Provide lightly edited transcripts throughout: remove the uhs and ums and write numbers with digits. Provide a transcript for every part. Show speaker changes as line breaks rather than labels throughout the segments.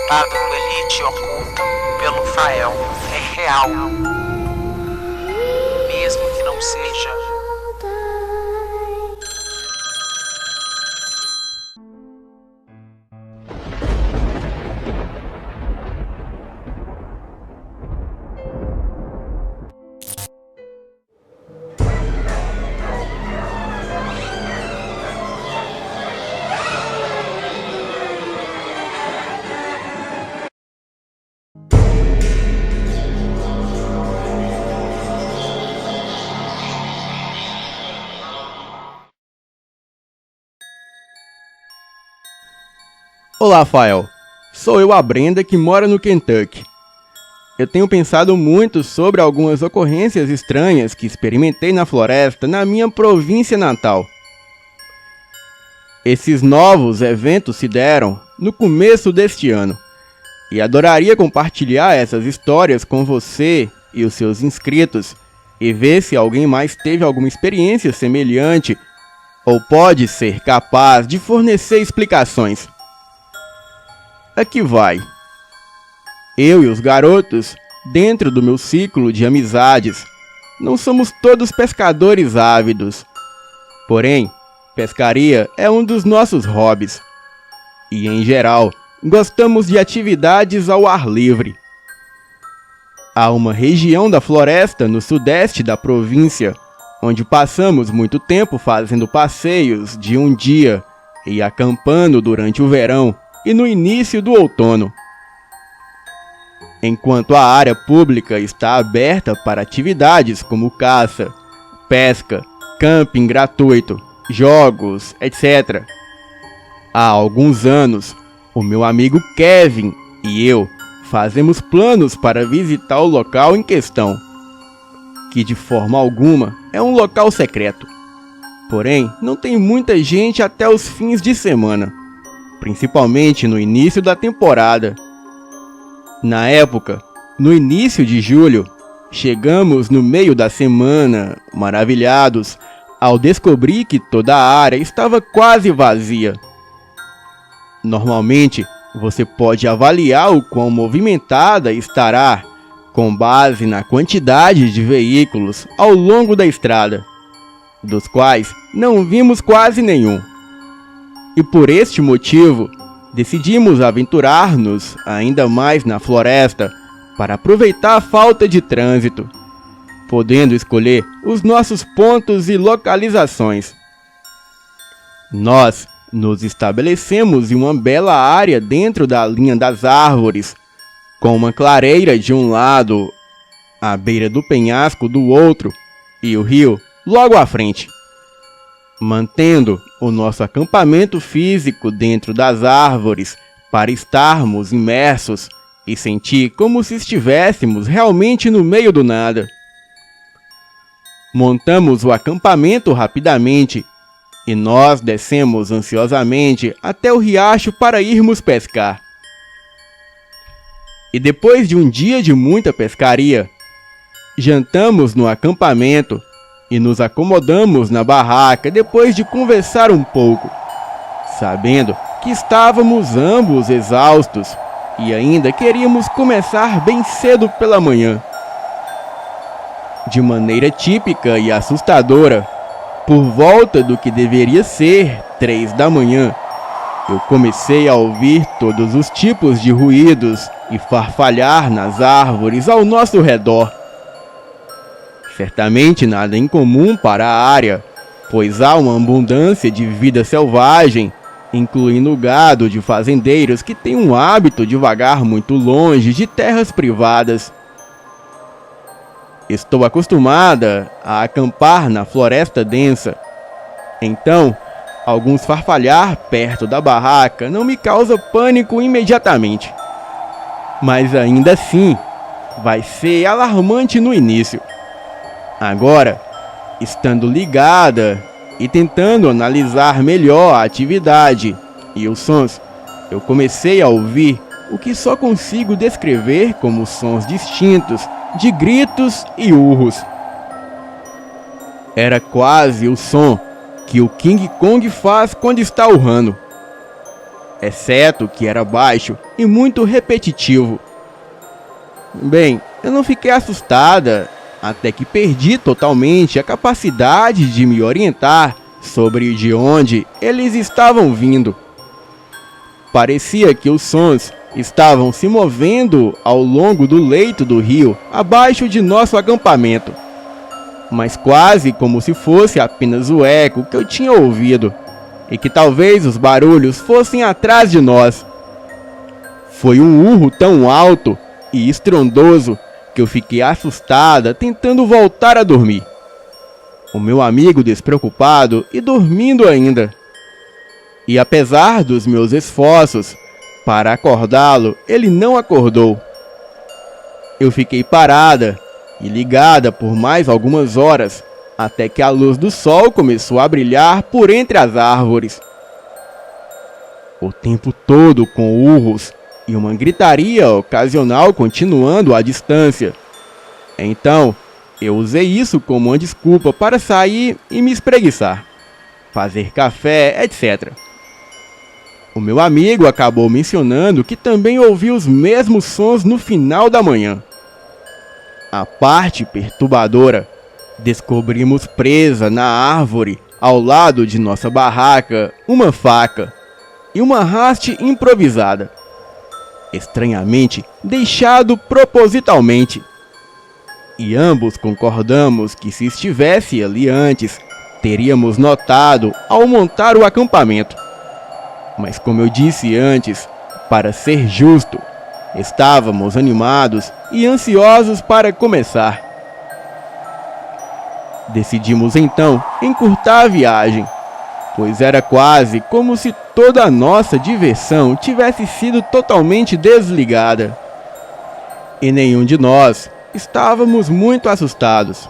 lado do elite oculto pelo Fael é real, mesmo que não seja.
Olá, Fael. Sou eu, a Brenda, que mora no Kentucky. Eu tenho pensado muito sobre algumas ocorrências estranhas que experimentei na floresta na minha província natal. Esses novos eventos se deram no começo deste ano, e adoraria compartilhar essas histórias com você e os seus inscritos e ver se alguém mais teve alguma experiência semelhante ou pode ser capaz de fornecer explicações. Aqui vai. Eu e os garotos, dentro do meu ciclo de amizades, não somos todos pescadores ávidos. Porém, pescaria é um dos nossos hobbies. E, em geral, gostamos de atividades ao ar livre. Há uma região da floresta no sudeste da província, onde passamos muito tempo fazendo passeios de um dia e acampando durante o verão e no início do outono. Enquanto a área pública está aberta para atividades como caça, pesca, camping gratuito, jogos, etc. Há alguns anos, o meu amigo Kevin e eu fazemos planos para visitar o local em questão, que de forma alguma é um local secreto. Porém, não tem muita gente até os fins de semana, principalmente no início da temporada. Na época, no início de julho, chegamos no meio da semana, maravilhados, ao descobrir que toda a área estava quase vazia. Normalmente, você pode avaliar o quão movimentada estará com base na quantidade de veículos ao longo da estrada, dos quais não vimos quase nenhum. E por este motivo, decidimos aventurar-nos ainda mais na floresta para aproveitar a falta de trânsito, podendo escolher os nossos pontos e localizações. Nós nos estabelecemos em uma bela área dentro da linha das árvores, com uma clareira de um lado, à beira do penhasco do outro e o rio logo à frente, mantendo o nosso acampamento físico dentro das árvores para estarmos imersos e sentir como se estivéssemos realmente no meio do nada. Montamos o acampamento rapidamente e nós descemos ansiosamente até o riacho para irmos pescar. E depois de um dia de muita pescaria, jantamos no acampamento e nos acomodamos na barraca depois de conversar um pouco, sabendo que estávamos ambos exaustos e ainda queríamos começar bem cedo pela manhã. De maneira típica e assustadora, por volta do que deveria ser 3 da manhã, eu comecei a ouvir todos os tipos de ruídos e farfalhar nas árvores ao nosso redor. Certamente nada incomum para a área, pois há uma abundância de vida selvagem, incluindo o gado de fazendeiros que tem um hábito de vagar muito longe de terras privadas. Estou acostumada a acampar na floresta densa, então alguns farfalhar perto da barraca não me causa pânico imediatamente. Mas ainda assim, vai ser alarmante no início. Agora, estando ligada e tentando analisar melhor a atividade e os sons, eu comecei a ouvir o que só consigo descrever como sons distintos de gritos e urros. Era quase o som que o King Kong faz quando está urrando. exceto que era baixo e muito repetitivo. Bem, eu não fiquei assustada até que perdi totalmente a capacidade de me orientar sobre de onde eles estavam vindo. Parecia que os sons estavam se movendo ao longo do leito do rio abaixo de nosso acampamento, mas quase como se fosse apenas o eco que eu tinha ouvido e que talvez os barulhos fossem atrás de nós. Foi um urro tão alto e estrondoso que eu fiquei assustada tentando voltar a dormir. O meu amigo despreocupado e dormindo ainda. E apesar dos meus esforços para acordá-lo, ele não acordou. Eu fiquei parada e ligada por mais algumas horas, até que a luz do sol começou a brilhar por entre as árvores. O tempo todo com urros e uma gritaria ocasional continuando à distância. Então, eu usei isso como uma desculpa para sair e me espreguiçar, fazer café, etc. O meu amigo acabou mencionando que também ouviu os mesmos sons no final da manhã. A parte perturbadora, descobrimos presa na árvore, ao lado de nossa barraca, uma faca e uma haste improvisada, estranhamente deixado propositalmente. E ambos concordamos que se estivesse ali antes, teríamos notado ao montar o acampamento. Mas como eu disse antes, para ser justo, estávamos animados e ansiosos para começar. Decidimos então encurtar a viagem, pois era quase como se toda a nossa diversão tivesse sido totalmente desligada. E nenhum de nós estávamos muito assustados.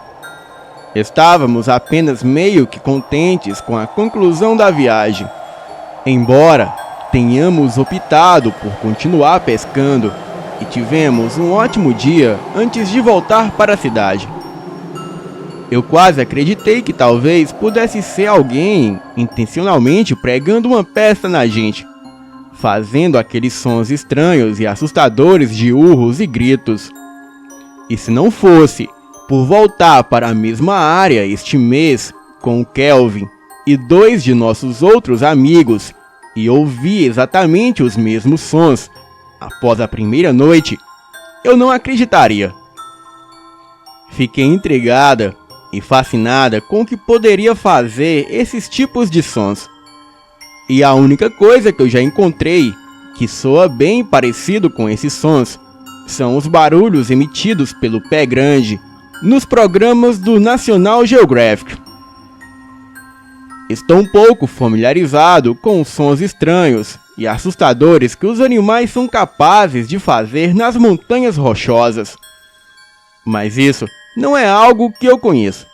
Estávamos apenas meio que contentes com a conclusão da viagem, embora tenhamos optado por continuar pescando e tivemos um ótimo dia antes de voltar para a cidade. Eu quase acreditei que talvez pudesse ser alguém intencionalmente pregando uma peça na gente, fazendo aqueles sons estranhos e assustadores de urros e gritos. E se não fosse por voltar para a mesma área este mês com o Kelvin e 2 de nossos outros amigos e ouvir exatamente os mesmos sons após a primeira noite, eu não acreditaria. Fiquei intrigada e fascinada com o que poderia fazer esses tipos de sons. E a única coisa que eu já encontrei que soa bem parecido com esses sons são os barulhos emitidos pelo pé grande nos programas do National Geographic. Estou um pouco familiarizado com os sons estranhos e assustadores que os animais são capazes de fazer nas montanhas rochosas. Mas isso não é algo que eu conheço,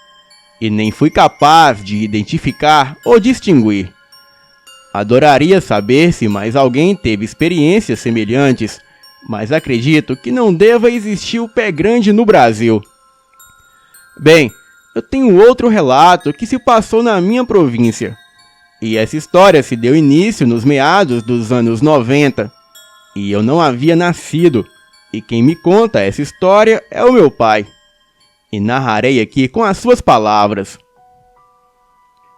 e nem fui capaz de identificar ou distinguir. Adoraria saber se mais alguém teve experiências semelhantes, mas acredito que não deva existir o pé grande no Brasil. Bem, eu tenho outro relato que se passou na minha província, e essa história se deu início nos meados dos anos 90, e eu não havia nascido, e quem me conta essa história é o meu pai. E narrarei aqui com as suas palavras.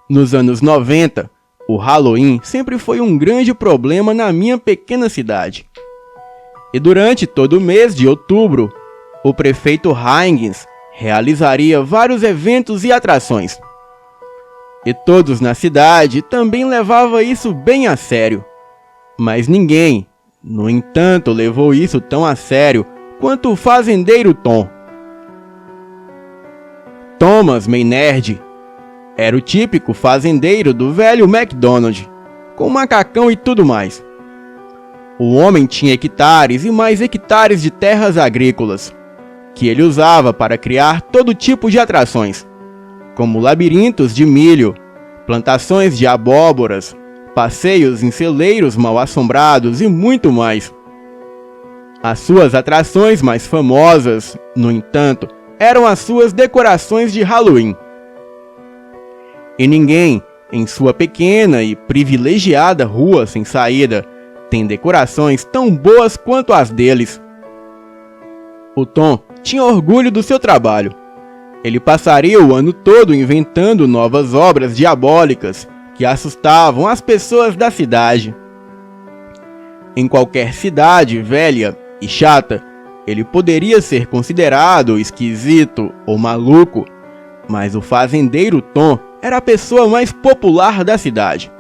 Nos anos 90, o Halloween sempre foi um grande problema na minha pequena cidade. E durante todo o mês de outubro, o prefeito Huygens realizaria vários eventos e atrações. E todos na cidade também levavam isso bem a sério. Mas ninguém, no entanto, levou isso tão a sério quanto o fazendeiro Tom. Thomas Maynard era o típico fazendeiro do velho McDonald, com macacão e tudo mais. O homem tinha hectares e mais hectares de terras agrícolas, que ele usava para criar todo tipo de atrações, como labirintos de milho, plantações de abóboras, passeios em celeiros mal assombrados e muito mais. As suas atrações mais famosas, no entanto, eram as suas decorações de Halloween. E ninguém, em sua pequena e privilegiada rua sem saída, tem decorações tão boas quanto as deles. O Tom tinha orgulho do seu trabalho. Ele passaria o ano todo inventando novas obras diabólicas que assustavam as pessoas da cidade. Em qualquer cidade velha e chata, ele poderia ser considerado esquisito ou maluco, mas o fazendeiro Tom era a pessoa mais popular da cidade.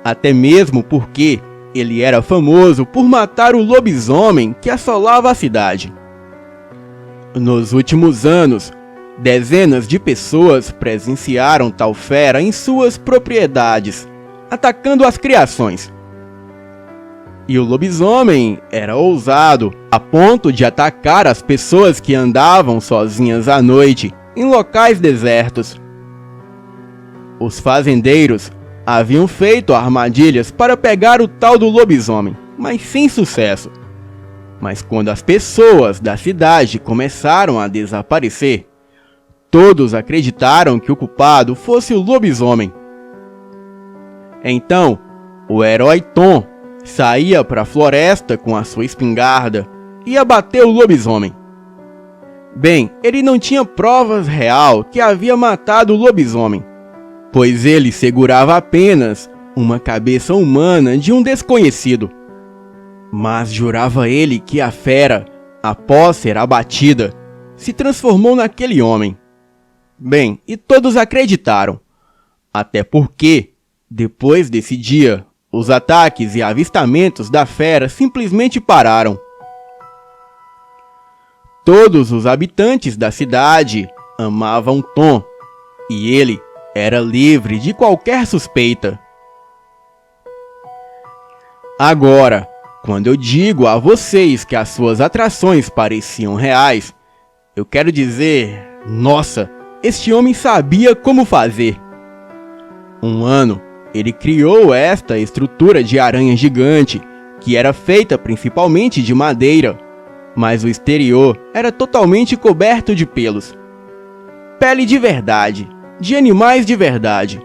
Até mesmo porque ele era famoso por matar o lobisomem que assolava a cidade. Nos últimos anos, dezenas de pessoas presenciaram tal fera em suas propriedades, atacando as criações. E o lobisomem era ousado, a ponto de atacar as pessoas que andavam sozinhas à noite, em locais desertos. Os fazendeiros haviam feito armadilhas para pegar o tal do lobisomem, mas sem sucesso. Mas quando as pessoas da cidade começaram a desaparecer, todos acreditaram que o culpado fosse o lobisomem. Então, o herói Tom saía para a floresta com a sua espingarda e ia bater o lobisomem. Bem, ele não tinha provas real que havia matado o lobisomem, pois ele segurava apenas uma cabeça humana de um desconhecido. Mas jurava ele que a fera, após ser abatida, se transformou naquele homem. Bem, e todos acreditaram, até porque, depois desse dia, os ataques e avistamentos da fera simplesmente pararam. Todos os habitantes da cidade amavam Tom, e ele era livre de qualquer suspeita. Agora, quando eu digo a vocês que as suas atrações pareciam reais, eu quero dizer, nossa, este homem sabia como fazer. Um ano, ele criou esta estrutura de aranha gigante, que era feita principalmente de madeira, mas o exterior era totalmente coberto de pelos. Pele de verdade, de animais de verdade.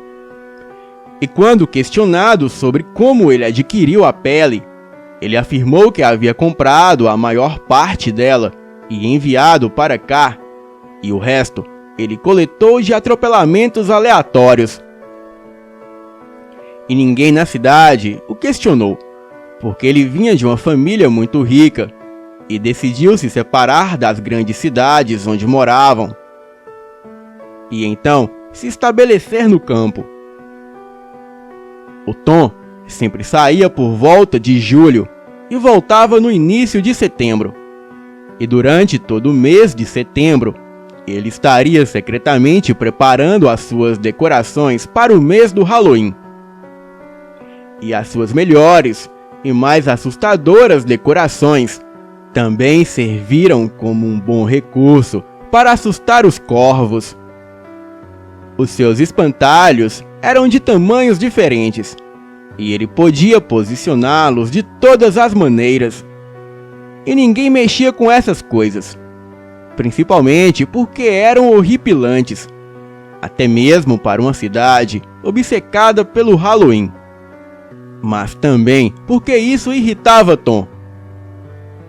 E quando questionado sobre como ele adquiriu a pele, ele afirmou que havia comprado a maior parte dela e enviado para cá, e o resto ele coletou de atropelamentos aleatórios. E ninguém na cidade o questionou, porque ele vinha de uma família muito rica e decidiu se separar das grandes cidades onde moravam, e então se estabelecer no campo. O Tom sempre saía por volta de julho e voltava no início de setembro. E durante todo o mês de setembro, ele estaria secretamente preparando as suas decorações para o mês do Halloween. E as suas melhores e mais assustadoras decorações também serviram como um bom recurso para assustar os corvos. Os seus espantalhos eram de tamanhos diferentes, e ele podia posicioná-los de todas as maneiras. E ninguém mexia com essas coisas, principalmente porque eram horripilantes, até mesmo para uma cidade obcecada pelo Halloween. Mas também porque isso irritava Tom.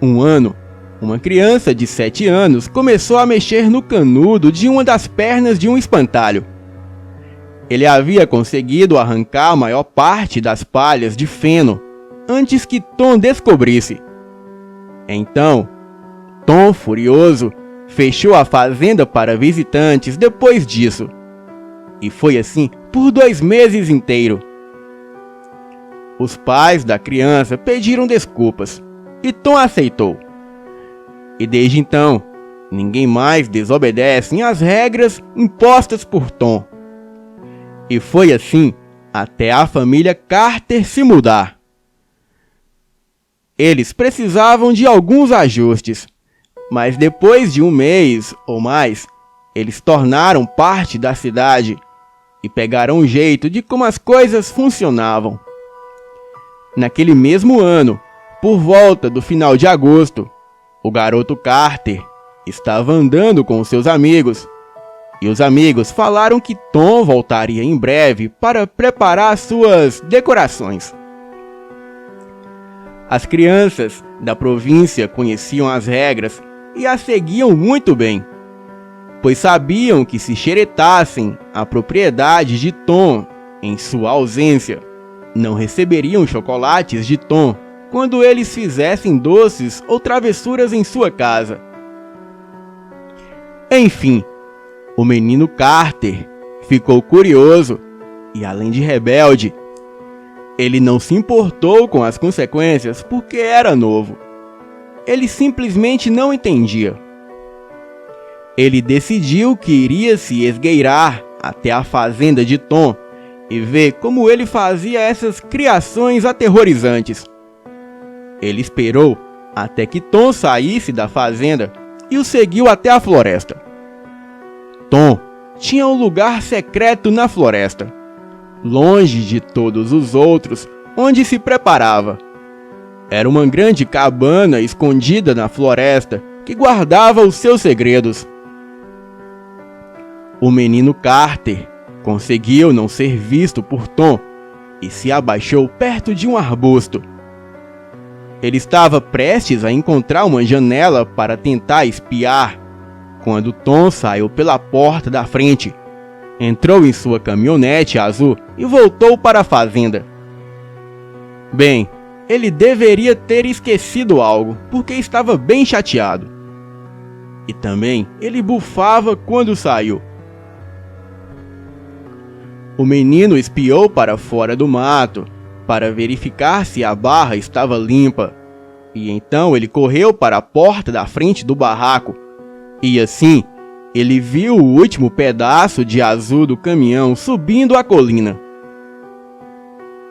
Um ano, uma criança de 7 anos começou a mexer no canudo de uma das pernas de um espantalho. Ele havia conseguido arrancar a maior parte das palhas de feno antes que Tom descobrisse. Então, Tom, furioso, fechou a fazenda para visitantes depois disso. E foi assim por 2 meses inteiros. Os pais da criança pediram desculpas e Tom aceitou. E desde então, ninguém mais desobedece às regras impostas por Tom. E foi assim até a família Carter se mudar. Eles precisavam de alguns ajustes, mas depois de 1 mês ou mais, eles tornaram parte da cidade e pegaram o jeito de como as coisas funcionavam. Naquele mesmo ano, por volta do final de agosto, o garoto Carter estava andando com seus amigos, e os amigos falaram que Tom voltaria em breve para preparar suas decorações. As crianças da província conheciam as regras e as seguiam muito bem, pois sabiam que se xeretassem a propriedade de Tom em sua ausência, não receberiam chocolates de Tom quando eles fizessem doces ou travessuras em sua casa. Enfim, o menino Carter ficou curioso e, além de rebelde, ele não se importou com as consequências porque era novo. Ele simplesmente não entendia. Ele decidiu que iria se esgueirar até a fazenda de Tom e ver como ele fazia essas criações aterrorizantes. Ele esperou até que Tom saísse da fazenda e o seguiu até a floresta. Tom tinha um lugar secreto na floresta, longe de todos os outros, onde se preparava. Era uma grande cabana escondida na floresta que guardava os seus segredos. O menino Carter conseguiu não ser visto por Tom e se abaixou perto de um arbusto. Ele estava prestes a encontrar uma janela para tentar espiar, quando Tom saiu pela porta da frente, entrou em sua caminhonete azul e voltou para a fazenda. Bem, ele deveria ter esquecido algo, porque estava bem chateado. E também ele bufava quando saiu. O menino espiou para fora do mato, para verificar se a barra estava limpa, e então ele correu para a porta da frente do barraco, e assim ele viu o último pedaço de azul do caminhão subindo a colina.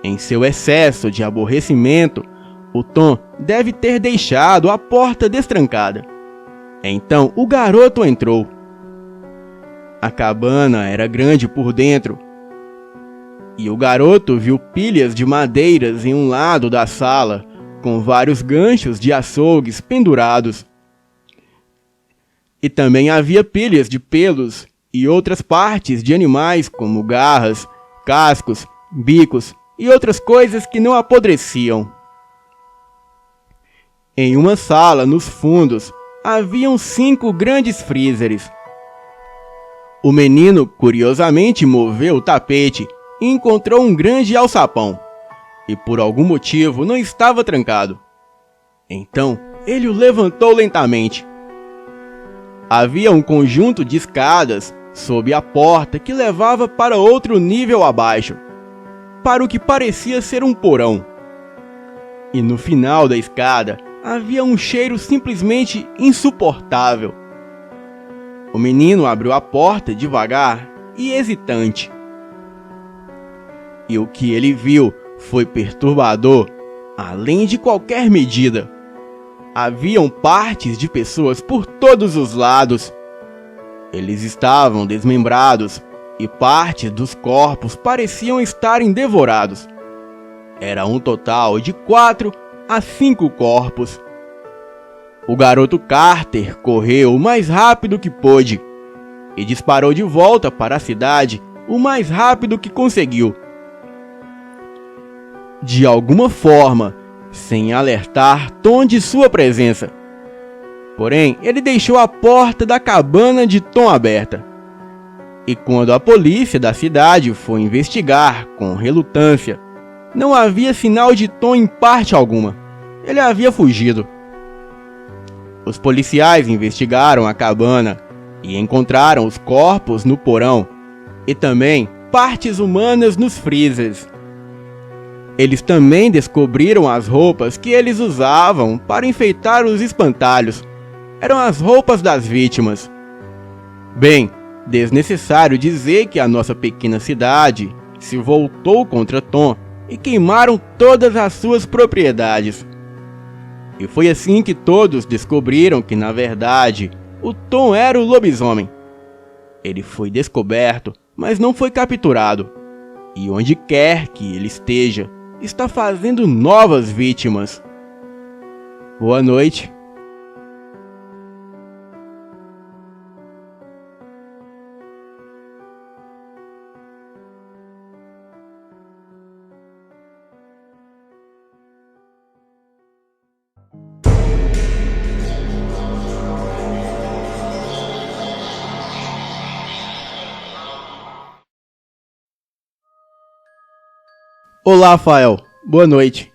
Em seu excesso de aborrecimento, o Tom deve ter deixado a porta destrancada. Então o garoto entrou. A cabana era grande por dentro, e o garoto viu pilhas de madeiras em um lado da sala, com vários ganchos de açougues pendurados. E também havia pilhas de pelos e outras partes de animais como garras, cascos, bicos e outras coisas que não apodreciam. Em uma sala nos fundos haviam 5 grandes freezers. O menino curiosamente moveu o tapete e encontrou um grande alçapão, e por algum motivo não estava trancado. Então ele o levantou lentamente. Havia um conjunto de escadas sob a porta que levava para outro nível abaixo, para o que parecia ser um porão. E no final da escada havia um cheiro simplesmente insuportável. O menino abriu a porta devagar e hesitante. E o que ele viu foi perturbador, além de qualquer medida. Haviam partes de pessoas por todos os lados. Eles estavam desmembrados e partes dos corpos pareciam estarem devorados. Era um total de 4 a 5 corpos. O garoto Carter correu o mais rápido que pôde e disparou de volta para a cidade o mais rápido que conseguiu. De alguma forma, sem alertar Tom de sua presença. Porém, ele deixou a porta da cabana de Tom aberta. E quando a polícia da cidade foi investigar com relutância, não havia sinal de Tom em parte alguma. Ele havia fugido. Os policiais investigaram a cabana e encontraram os corpos no porão e também partes humanas nos freezers. Eles também descobriram as roupas que eles usavam para enfeitar os espantalhos. Eram as roupas das vítimas. Bem, desnecessário dizer que a nossa pequena cidade se voltou contra Tom e queimaram todas as suas propriedades. E foi assim que todos descobriram que, na verdade, o Tom era o lobisomem. Ele foi descoberto, mas não foi capturado. E onde quer que ele esteja, está fazendo novas vítimas. Boa noite. Olá, Rafael. Boa noite.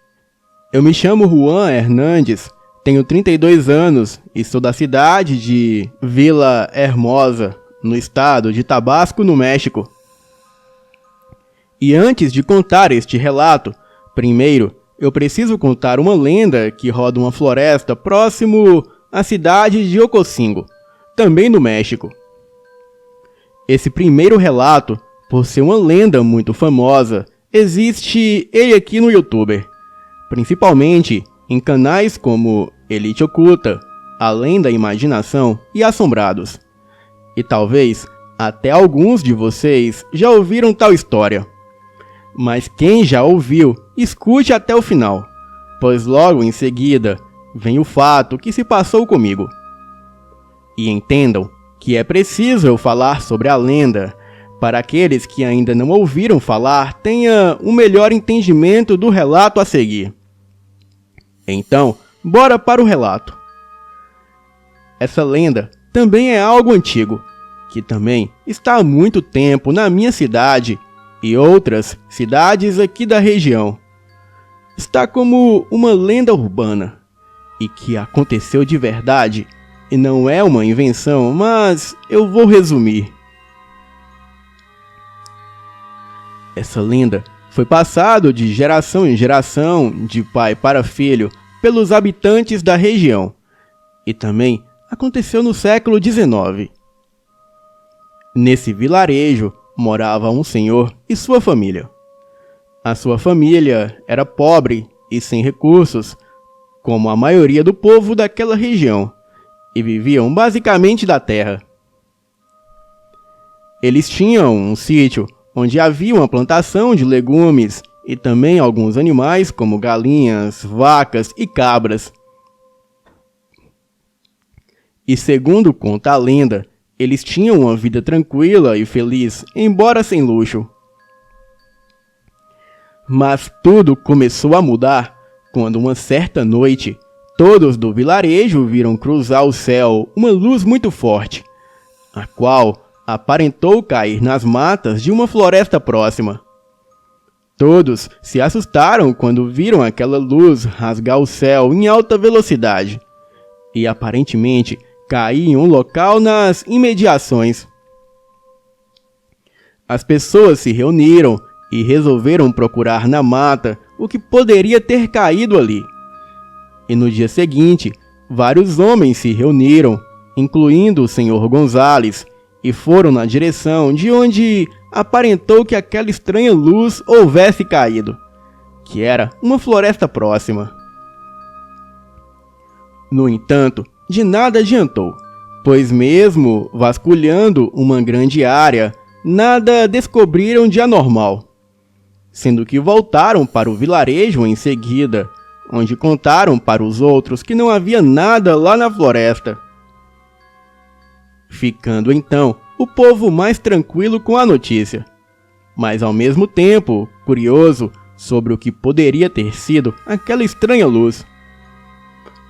Eu me chamo Juan Hernandes, tenho 32 anos e sou da cidade de Vila Hermosa, no estado de Tabasco, no México. E antes de contar este relato, primeiro eu preciso contar uma lenda que roda uma floresta próximo à cidade de Ocosingo, também no México. Esse primeiro relato, por ser uma lenda muito famosa, existe ele aqui no YouTube, principalmente em canais como Elite Oculta, Além da Imaginação e Assombrados. E talvez até alguns de vocês já ouviram tal história. Mas quem já ouviu, escute até o final, pois logo em seguida vem o fato que se passou comigo. E entendam que é preciso eu falar sobre a lenda, para aqueles que ainda não ouviram falar tenham um melhor entendimento do relato a seguir. Então, bora para o relato. Essa lenda também é algo antigo, que também está há muito tempo na minha cidade e outras cidades aqui da região. Está como uma lenda urbana, e que aconteceu de verdade, e não é uma invenção, mas eu vou resumir. Essa lenda foi passada de geração em geração, de pai para filho, pelos habitantes da região, e também aconteceu no século XIX. Nesse vilarejo morava um senhor e sua família. A sua família era pobre e sem recursos, como a maioria do povo daquela região, e viviam basicamente da terra. Eles tinham um sítio onde havia uma plantação de legumes e também alguns animais como galinhas, vacas e cabras. E segundo conta a lenda, eles tinham uma vida tranquila e feliz, embora sem luxo. Mas tudo começou a mudar quando uma certa noite, todos do vilarejo viram cruzar o céu uma luz muito forte, a qual aparentou cair nas matas de uma floresta próxima. Todos se assustaram quando viram aquela luz rasgar o céu em alta velocidade e aparentemente cair em um local nas imediações. As pessoas se reuniram e resolveram procurar na mata o que poderia ter caído ali. E no dia seguinte, vários homens se reuniram, incluindo o Sr. Gonzales, e foram na direção de onde aparentou que aquela estranha luz houvesse caído, que era uma floresta próxima. No entanto, de nada adiantou, pois mesmo vasculhando uma grande área, nada descobriram de anormal, sendo que voltaram para o vilarejo em seguida, onde contaram para os outros que não havia nada lá na floresta. Ficando então o povo mais tranquilo com a notícia, mas ao mesmo tempo curioso sobre o que poderia ter sido aquela estranha luz.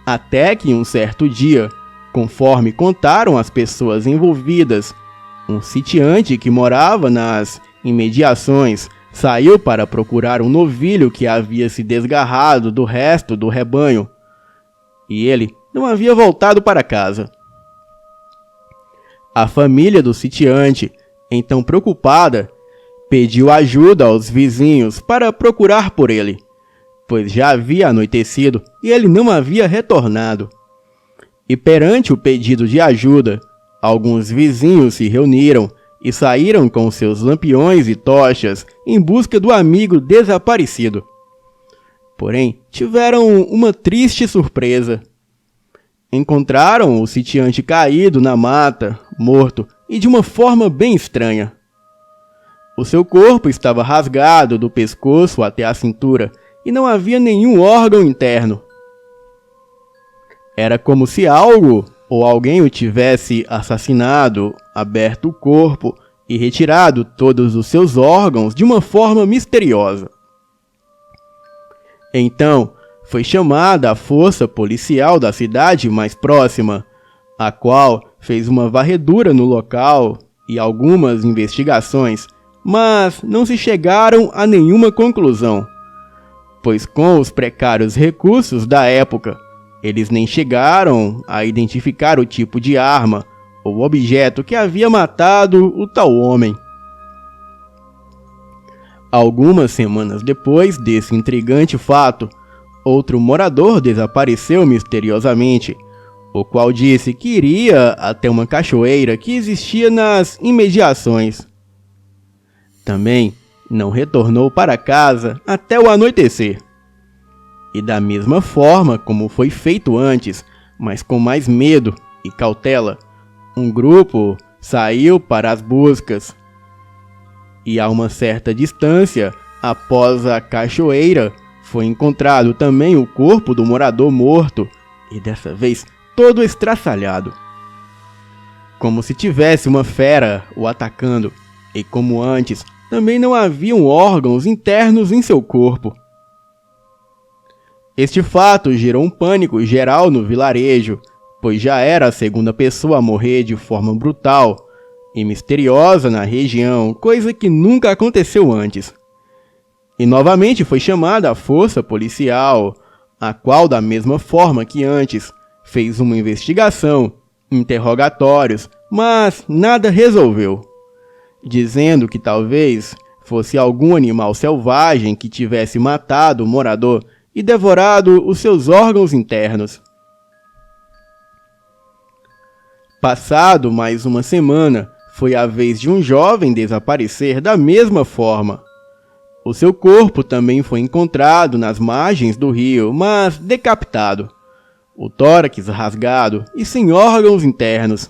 Até que um certo dia, conforme contaram as pessoas envolvidas, um sitiante que morava nas imediações saiu para procurar um novilho que havia se desgarrado do resto do rebanho, e ele não havia voltado para casa. A família do sitiante, então preocupada, pediu ajuda aos vizinhos para procurar por ele, pois já havia anoitecido e ele não havia retornado. E perante o pedido de ajuda, alguns vizinhos se reuniram e saíram com seus lampiões e tochas em busca do amigo desaparecido. Porém, tiveram uma triste surpresa. Encontraram o sitiante caído na mata, morto e de uma forma bem estranha. O seu corpo estava rasgado do pescoço até a cintura e não havia nenhum órgão interno. Era como se algo ou alguém o tivesse assassinado, aberto o corpo e retirado todos os seus órgãos de uma forma misteriosa. Então, foi chamada a força policial da cidade mais próxima, a qual fez uma varredura no local e algumas investigações, mas não se chegaram a nenhuma conclusão, pois com os precários recursos da época, eles nem chegaram a identificar o tipo de arma ou objeto que havia matado o tal homem. Algumas semanas depois desse intrigante fato, outro morador desapareceu misteriosamente, o qual disse que iria até uma cachoeira que existia nas imediações. Também não retornou para casa até o anoitecer. E da mesma forma como foi feito antes, mas com mais medo e cautela, um grupo saiu para as buscas. E a uma certa distância, após a cachoeira, foi encontrado também o corpo do morador morto, e dessa vez todo estraçalhado, como se tivesse uma fera o atacando, e como antes, também não haviam órgãos internos em seu corpo. Este fato gerou um pânico geral no vilarejo, pois já era a segunda pessoa a morrer de forma brutal e misteriosa na região, coisa que nunca aconteceu antes. E novamente foi chamada a força policial, a qual, da mesma forma que antes, fez uma investigação, interrogatórios, mas nada resolveu, dizendo que talvez fosse algum animal selvagem que tivesse matado o morador e devorado os seus órgãos internos. Passado mais uma semana, foi a vez de um jovem desaparecer da mesma forma. O seu corpo também foi encontrado nas margens do rio, mas decapitado, o tórax rasgado e sem órgãos internos.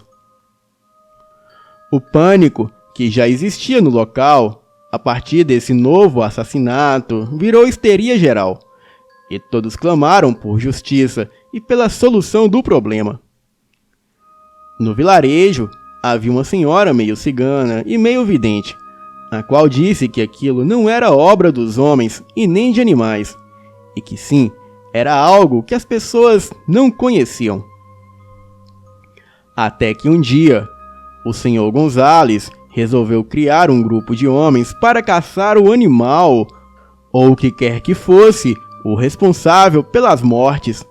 O pânico que já existia no local, a partir desse novo assassinato, virou histeria geral, e todos clamaram por justiça e pela solução do problema. No vilarejo, havia uma senhora meio cigana e meio vidente, a qual disse que aquilo não era obra dos homens e nem de animais, e que sim, era algo que as pessoas não conheciam. Até que um dia, o senhor Gonzales resolveu criar um grupo de homens para caçar o animal, ou o que quer que fosse, o responsável pelas mortes.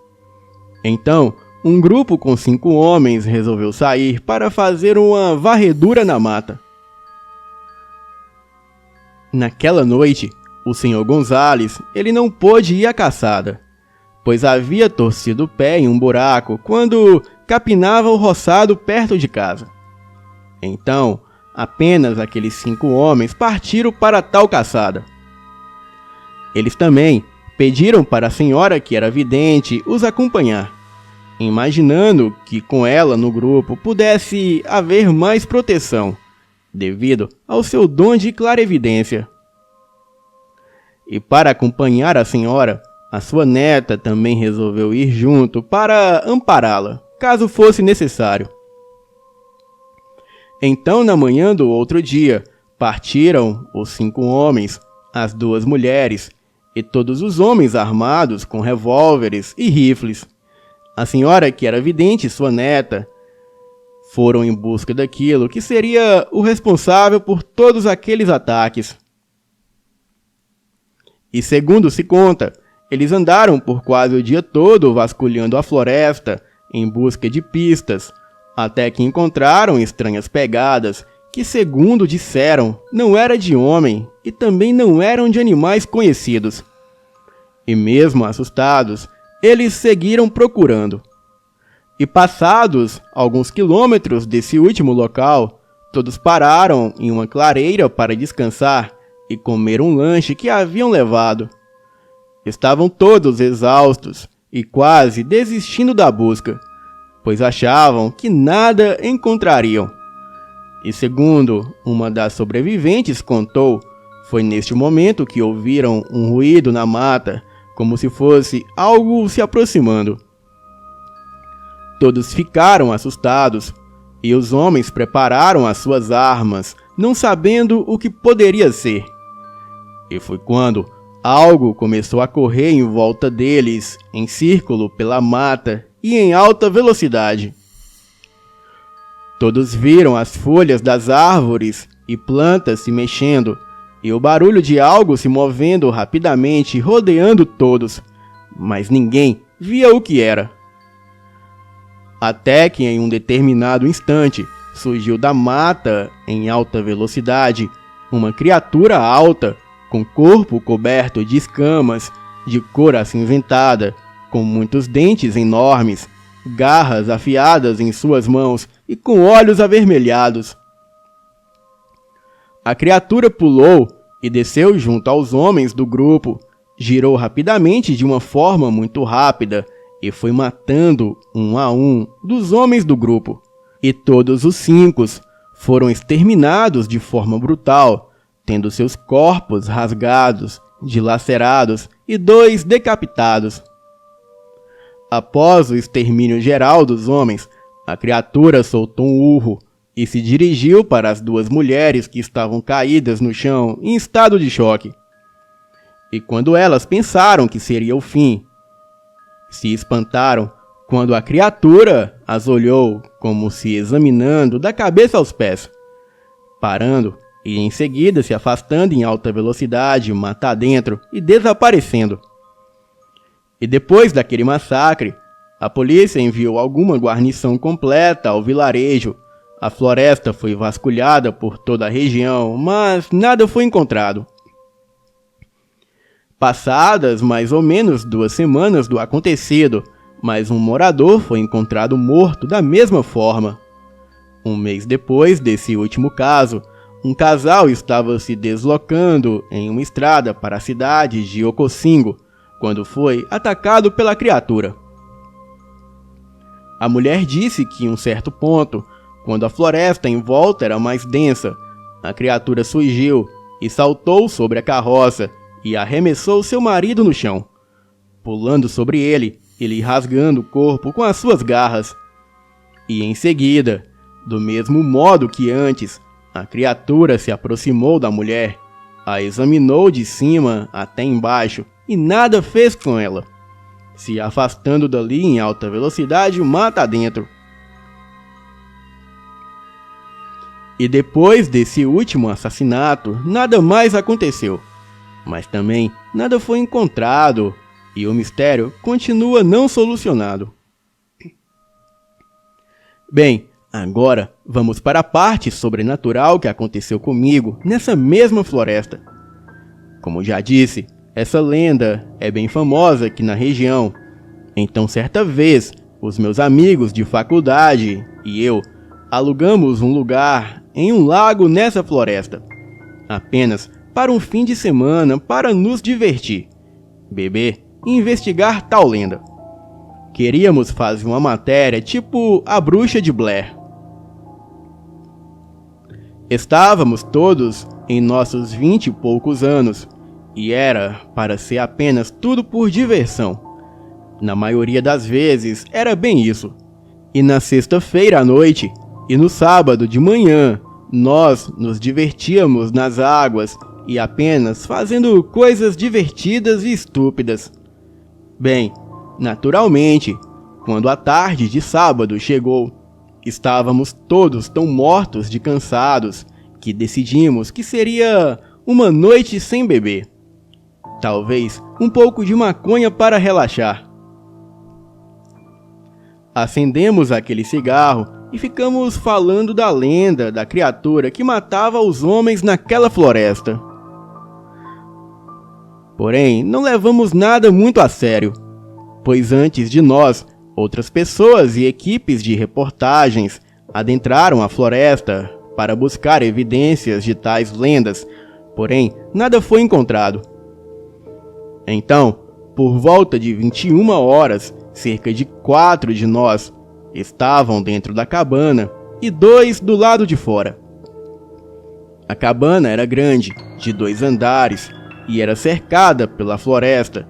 Então, um grupo com 5 homens resolveu sair para fazer uma varredura na mata. Naquela noite, o senhor Gonzales, ele não pôde ir à caçada, pois havia torcido o pé em um buraco quando capinava o roçado perto de casa. Então, apenas aqueles 5 homens partiram para tal caçada. Eles também pediram para a senhora que era vidente os acompanhar, imaginando que com ela no grupo pudesse haver mais proteção, devido ao seu dom de clarevidência. E para acompanhar a senhora, a sua neta também resolveu ir junto para ampará-la, caso fosse necessário. Então, na manhã do outro dia, partiram os 5 homens, as 2 mulheres e todos os homens armados com revólveres e rifles. A senhora, que era vidente, e sua neta foram em busca daquilo que seria o responsável por todos aqueles ataques. E segundo se conta, eles andaram por quase o dia todo vasculhando a floresta em busca de pistas, até que encontraram estranhas pegadas que, segundo disseram, não era de homem e também não eram de animais conhecidos. E mesmo assustados, eles seguiram procurando. E passados alguns quilômetros desse último local, todos pararam em uma clareira para descansar e comer um lanche que haviam levado. Estavam todos exaustos e quase desistindo da busca, pois achavam que nada encontrariam. E segundo uma das sobreviventes contou, foi neste momento que ouviram um ruído na mata, como se fosse algo se aproximando. Todos ficaram assustados, e os homens prepararam as suas armas, não sabendo o que poderia ser. E foi quando algo começou a correr em volta deles, em círculo pela mata e em alta velocidade. Todos viram as folhas das árvores e plantas se mexendo, e o barulho de algo se movendo rapidamente, rodeando todos, mas ninguém via o que era. Até que em um determinado instante surgiu da mata, em alta velocidade, uma criatura alta, com corpo coberto de escamas, de cor acinzentada, com muitos dentes enormes, garras afiadas em suas mãos e com olhos avermelhados. A criatura pulou e desceu junto aos homens do grupo, girou rapidamente de uma forma muito rápida e foi matando um a um dos homens do grupo. E todos os 5 foram exterminados de forma brutal, tendo seus corpos rasgados, dilacerados e 2 decapitados. Após o extermínio geral dos homens, a criatura soltou um urro e se dirigiu para as 2 mulheres que estavam caídas no chão em estado de choque. E quando elas pensaram que seria o fim, se espantaram quando a criatura as olhou como se examinando da cabeça aos pés, parando e em seguida se afastando em alta velocidade, mata dentro e desaparecendo. E depois daquele massacre, a polícia enviou alguma guarnição completa ao vilarejo. A floresta foi vasculhada por toda a região, mas nada foi encontrado. Passadas mais ou menos 2 semanas do acontecido, mais um morador foi encontrado morto da mesma forma. Um mês depois desse último caso, um casal estava se deslocando em uma estrada para a cidade de Ocosingo, quando foi atacado pela criatura. A mulher disse que em um certo ponto, quando a floresta em volta era mais densa, a criatura surgiu e saltou sobre a carroça e arremessou seu marido no chão, pulando sobre ele e lhe rasgando o corpo com as suas garras. E em seguida, do mesmo modo que antes, a criatura se aproximou da mulher, a examinou de cima até embaixo e nada fez com ela, se afastando dali em alta velocidade mata adentro. E depois desse último assassinato, nada mais aconteceu, mas também nada foi encontrado e o mistério continua não solucionado. Bem, agora vamos para a parte sobrenatural que aconteceu comigo nessa mesma floresta. Como já disse, essa lenda é bem famosa aqui na região. Então, certa vez, os meus amigos de faculdade e eu alugamos um lugar em um lago nessa floresta, apenas para um fim de semana para nos divertir, beber e investigar tal lenda. Queríamos fazer uma matéria tipo A Bruxa de Blair. Estávamos todos em nossos 20 e poucos anos, e era para ser apenas tudo por diversão. Na maioria das vezes era bem isso. E na sexta-feira à noite e no sábado de manhã, nós nos divertíamos nas águas e apenas fazendo coisas divertidas e estúpidas. Bem, naturalmente, quando a tarde de sábado chegou, estávamos todos tão mortos de cansados que decidimos que seria uma noite sem beber. Talvez um pouco de maconha para relaxar. Acendemos aquele cigarro e ficamos falando da lenda da criatura que matava os homens naquela floresta. Porém, não levamos nada muito a sério, pois antes de nós, outras pessoas e equipes de reportagens adentraram a floresta para buscar evidências de tais lendas, porém nada foi encontrado. Então, por volta de 21 horas, cerca de 4 de nós estavam dentro da cabana e 2 do lado de fora. A cabana era grande, de 2 andares, e era cercada pela floresta,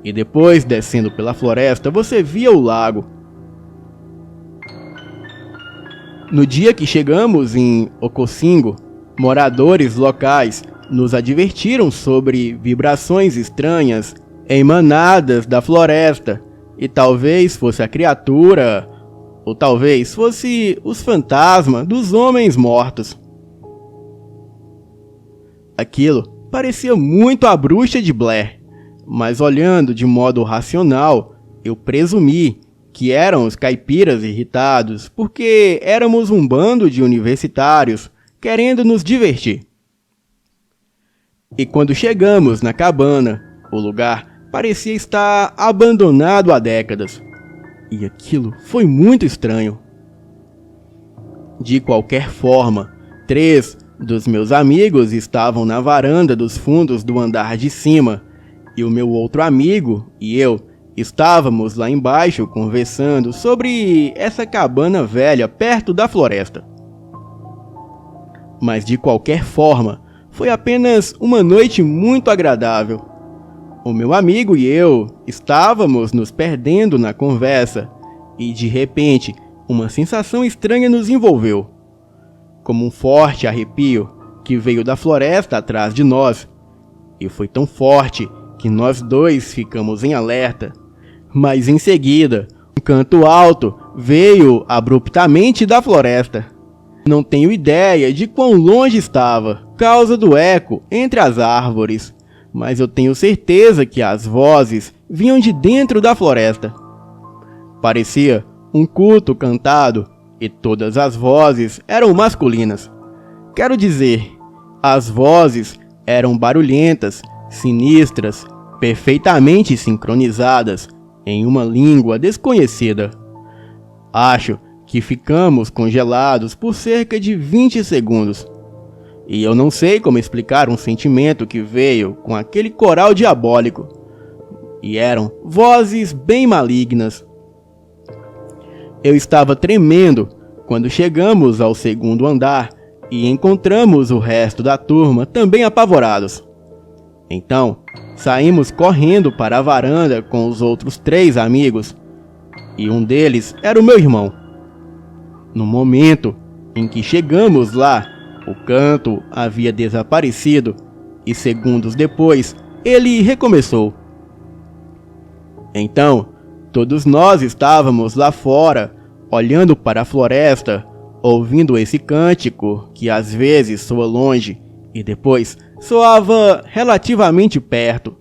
e depois, descendo pela floresta, você via o lago. No dia que chegamos em Ocosingo, moradores locais nos advertiram sobre vibrações estranhas emanadas da floresta, e talvez fosse a criatura, ou talvez fosse os fantasmas dos homens mortos. Aquilo parecia muito a bruxa de Blair, mas olhando de modo racional, eu presumi que eram os caipiras irritados porque éramos um bando de universitários querendo nos divertir. E quando chegamos na cabana, o lugar parecia estar abandonado há décadas. E aquilo foi muito estranho. De qualquer forma, 3 dos meus amigos estavam na varanda dos fundos do andar de cima, e o meu outro amigo e eu estávamos lá embaixo conversando sobre essa cabana velha perto da floresta. Mas de qualquer forma, foi apenas uma noite muito agradável. O meu amigo e eu estávamos nos perdendo na conversa e de repente uma sensação estranha nos envolveu, como um forte arrepio que veio da floresta atrás de nós, e foi tão forte que nós dois ficamos em alerta. Mas em seguida, um canto alto veio abruptamente da floresta. Não tenho ideia de quão longe estava, por causa do eco entre as árvores, mas eu tenho certeza que as vozes vinham de dentro da floresta. Parecia um culto cantado, e todas as vozes eram masculinas. Quero dizer, as vozes eram barulhentas, sinistras, perfeitamente sincronizadas, em uma língua desconhecida. Acho que ficamos congelados por cerca de 20 segundos. E eu não sei como explicar um sentimento que veio com aquele coral diabólico. E eram vozes bem malignas. Eu estava tremendo quando chegamos ao segundo andar e encontramos o resto da turma também apavorados. Então, saímos correndo para a varanda com os outros 3 amigos, e um deles era o meu irmão. No momento em que chegamos lá, o canto havia desaparecido, e segundos depois, ele recomeçou. Então, todos nós estávamos lá fora, olhando para a floresta, ouvindo esse cântico que às vezes soa longe e depois soava relativamente perto.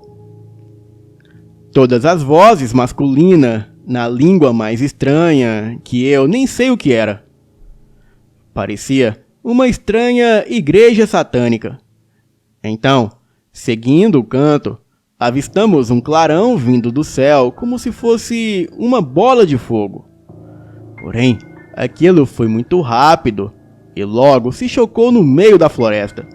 Todas as vozes masculinas na língua mais estranha que eu nem sei o que era. Parecia uma estranha igreja satânica. Então, seguindo o canto, avistamos um clarão vindo do céu como se fosse uma bola de fogo. Porém, aquilo foi muito rápido e logo se chocou no meio da floresta.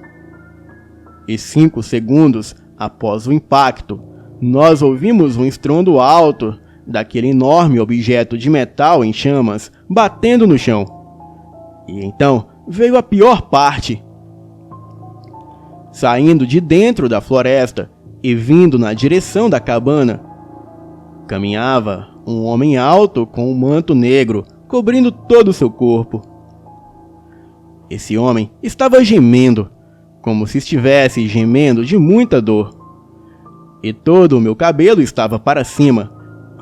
E 5 segundos após o impacto, nós ouvimos um estrondo alto daquele enorme objeto de metal em chamas batendo no chão. E então veio a pior parte. Saindo de dentro da floresta e vindo na direção da cabana, caminhava um homem alto com um manto negro cobrindo todo o seu corpo. Esse homem estava gemendo, como se estivesse gemendo de muita dor. E todo o meu cabelo estava para cima,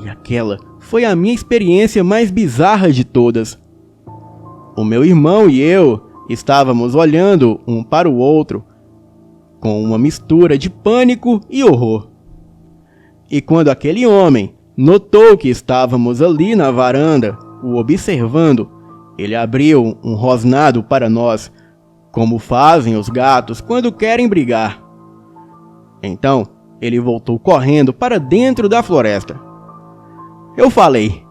e aquela foi a minha experiência mais bizarra de todas. O meu irmão e eu estávamos olhando um para o outro, com uma mistura de pânico e horror. E quando aquele homem notou que estávamos ali na varanda, o observando, ele abriu um rosnado para nós, como fazem os gatos quando querem brigar. Então, ele voltou correndo para dentro da floresta. Eu falei: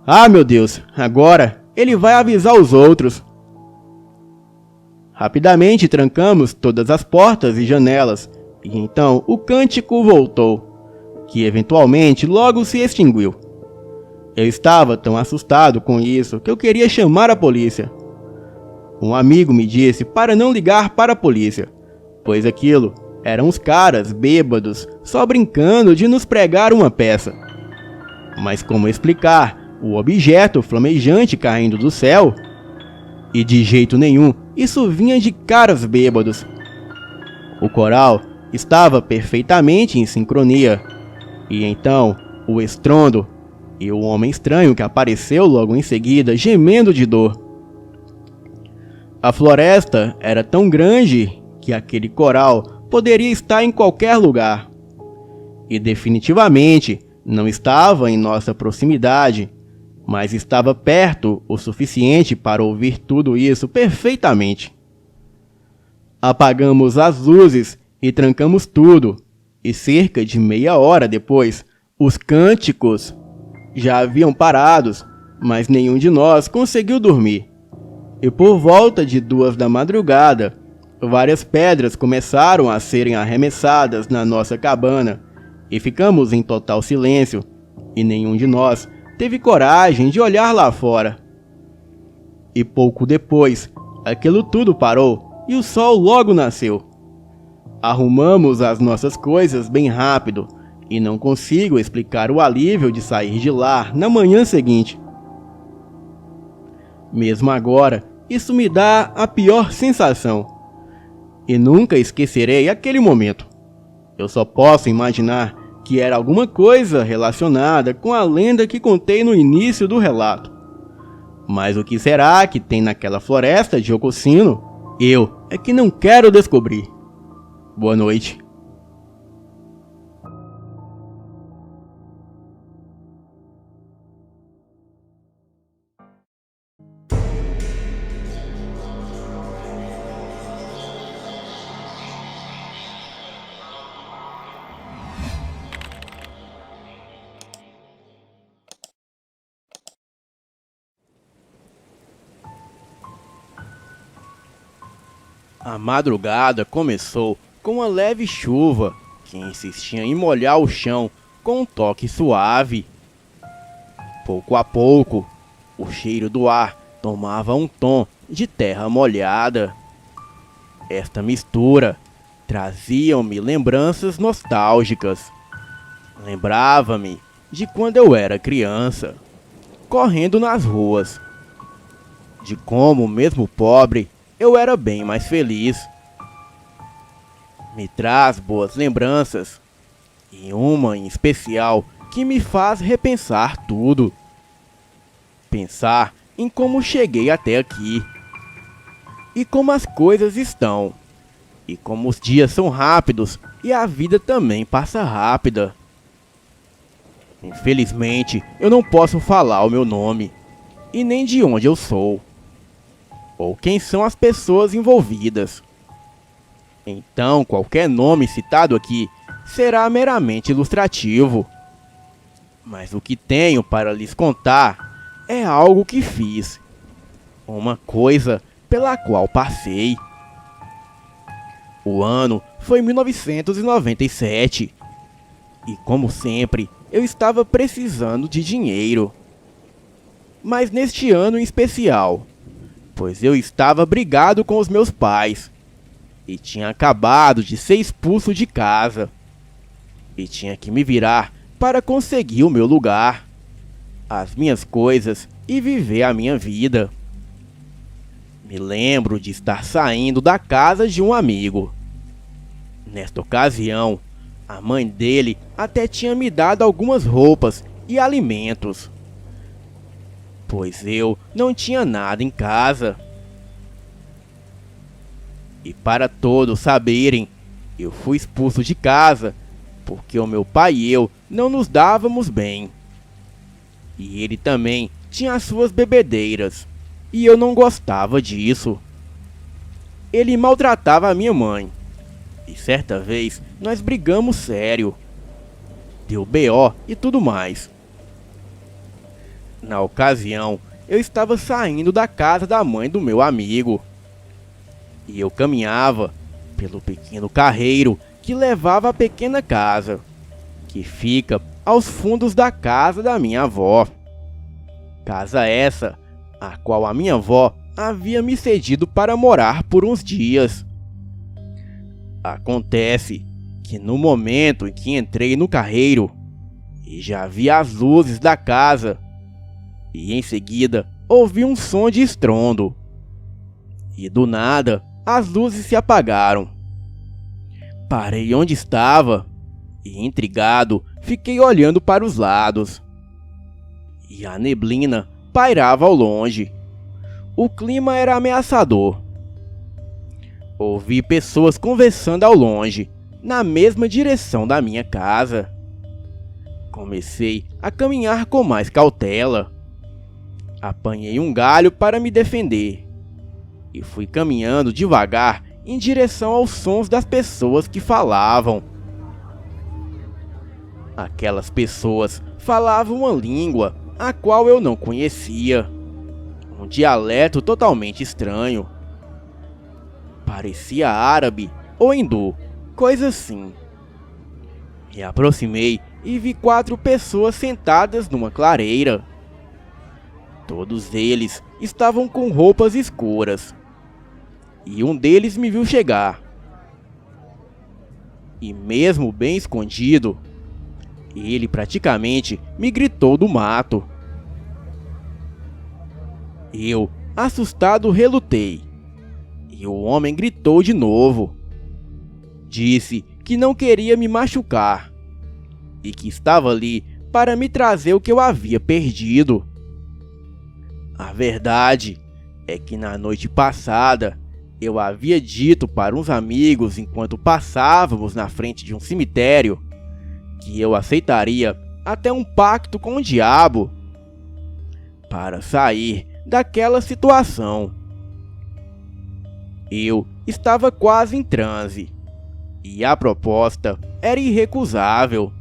"Ah, meu Deus, agora ele vai avisar os outros." Rapidamente trancamos todas as portas e janelas, e então o cântico voltou, que eventualmente logo se extinguiu. Eu estava tão assustado com isso que eu queria chamar a polícia. Um amigo me disse para não ligar para a polícia, pois aquilo eram os caras bêbados só brincando de nos pregar uma peça. Mas como explicar o objeto flamejante caindo do céu? E de jeito nenhum isso vinha de caras bêbados. O coral estava perfeitamente em sincronia, e então o estrondo e o homem estranho que apareceu logo em seguida gemendo de dor. A floresta era tão grande que aquele coral poderia estar em qualquer lugar. E definitivamente não estava em nossa proximidade, mas estava perto o suficiente para ouvir tudo isso perfeitamente. Apagamos as luzes e trancamos tudo, e cerca de meia hora depois, os cânticos já haviam parados, mas nenhum de nós conseguiu dormir. E por volta de 2 da madrugada, várias pedras começaram a serem arremessadas na nossa cabana, e ficamos em total silêncio, e nenhum de nós teve coragem de olhar lá fora. E pouco depois, aquilo tudo parou e o sol logo nasceu. Arrumamos as nossas coisas bem rápido, e não consigo explicar o alívio de sair de lá na manhã seguinte. Mesmo agora, isso me dá a pior sensação. E nunca esquecerei aquele momento. Eu só posso imaginar que era alguma coisa relacionada com a lenda que contei no início do relato. Mas o que será que tem naquela floresta de Ococino? Eu é que não quero descobrir. Boa noite. A madrugada começou com uma leve chuva que insistia em molhar o chão com um toque suave. Pouco a pouco, o cheiro do ar tomava um tom de terra molhada. Esta mistura trazia-me lembranças nostálgicas. Lembrava-me de quando eu era criança, correndo nas ruas. De como, mesmo pobre, eu era bem mais feliz. Me traz boas lembranças, e uma em especial que me faz repensar tudo. Pensar em como cheguei até aqui, e como as coisas estão, e como os dias são rápidos e a vida também passa rápida. Infelizmente, eu não posso falar o meu nome, e nem de onde eu sou, ou quem são as pessoas envolvidas. Então, qualquer nome citado aqui será meramente ilustrativo. Mas o que tenho para lhes contar é algo que fiz, uma coisa pela qual passei. O ano foi 1997 e, como sempre, eu estava precisando de dinheiro. Mas neste ano em especial, pois eu estava brigado com os meus pais e tinha acabado de ser expulso de casa e tinha que me virar para conseguir o meu lugar, as minhas coisas e viver a minha vida. Me lembro de estar saindo da casa de um amigo. Nesta ocasião, a mãe dele até tinha me dado algumas roupas e alimentos, pois eu não tinha nada em casa. E para todos saberem, eu fui expulso de casa porque o meu pai e eu não nos dávamos bem. E ele também tinha as suas bebedeiras, e eu não gostava disso. Ele maltratava a minha mãe, e certa vez nós brigamos sério. Deu BO e tudo mais. Na ocasião, eu estava saindo da casa da mãe do meu amigo, e eu caminhava pelo pequeno carreiro que levava à pequena casa, que fica aos fundos da casa da minha avó. Casa essa, a qual a minha avó havia me cedido para morar por uns dias. Acontece que no momento em que entrei no carreiro, e já vi as luzes da casa, e em seguida ouvi um som de estrondo. E do nada, as luzes se apagaram. Parei onde estava e, intrigado, fiquei olhando para os lados. E a neblina pairava ao longe. O clima era ameaçador. ouvi pessoas conversando ao longe, na mesma direção da minha casa. Comecei a caminhar com mais cautela. Apanhei um galho para me defender e fui caminhando devagar em direção aos sons das pessoas que falavam. Aquelas pessoas falavam uma língua a qual eu não conhecia, um dialeto totalmente estranho. Parecia árabe ou hindu, coisa assim. Me aproximei e vi 4 pessoas sentadas numa clareira. Todos eles estavam com roupas escuras. E um deles me viu chegar. E mesmo bem escondido, ele praticamente me gritou do mato. Eu, assustado, relutei. E o homem gritou de novo. Disse que não queria me machucar e que estava ali para me trazer o que eu havia perdido. A verdade é que na noite passada eu havia dito para uns amigos enquanto passávamos na frente de um cemitério que eu aceitaria até um pacto com o diabo para sair daquela situação. Eu estava quase em transe e a proposta era irrecusável.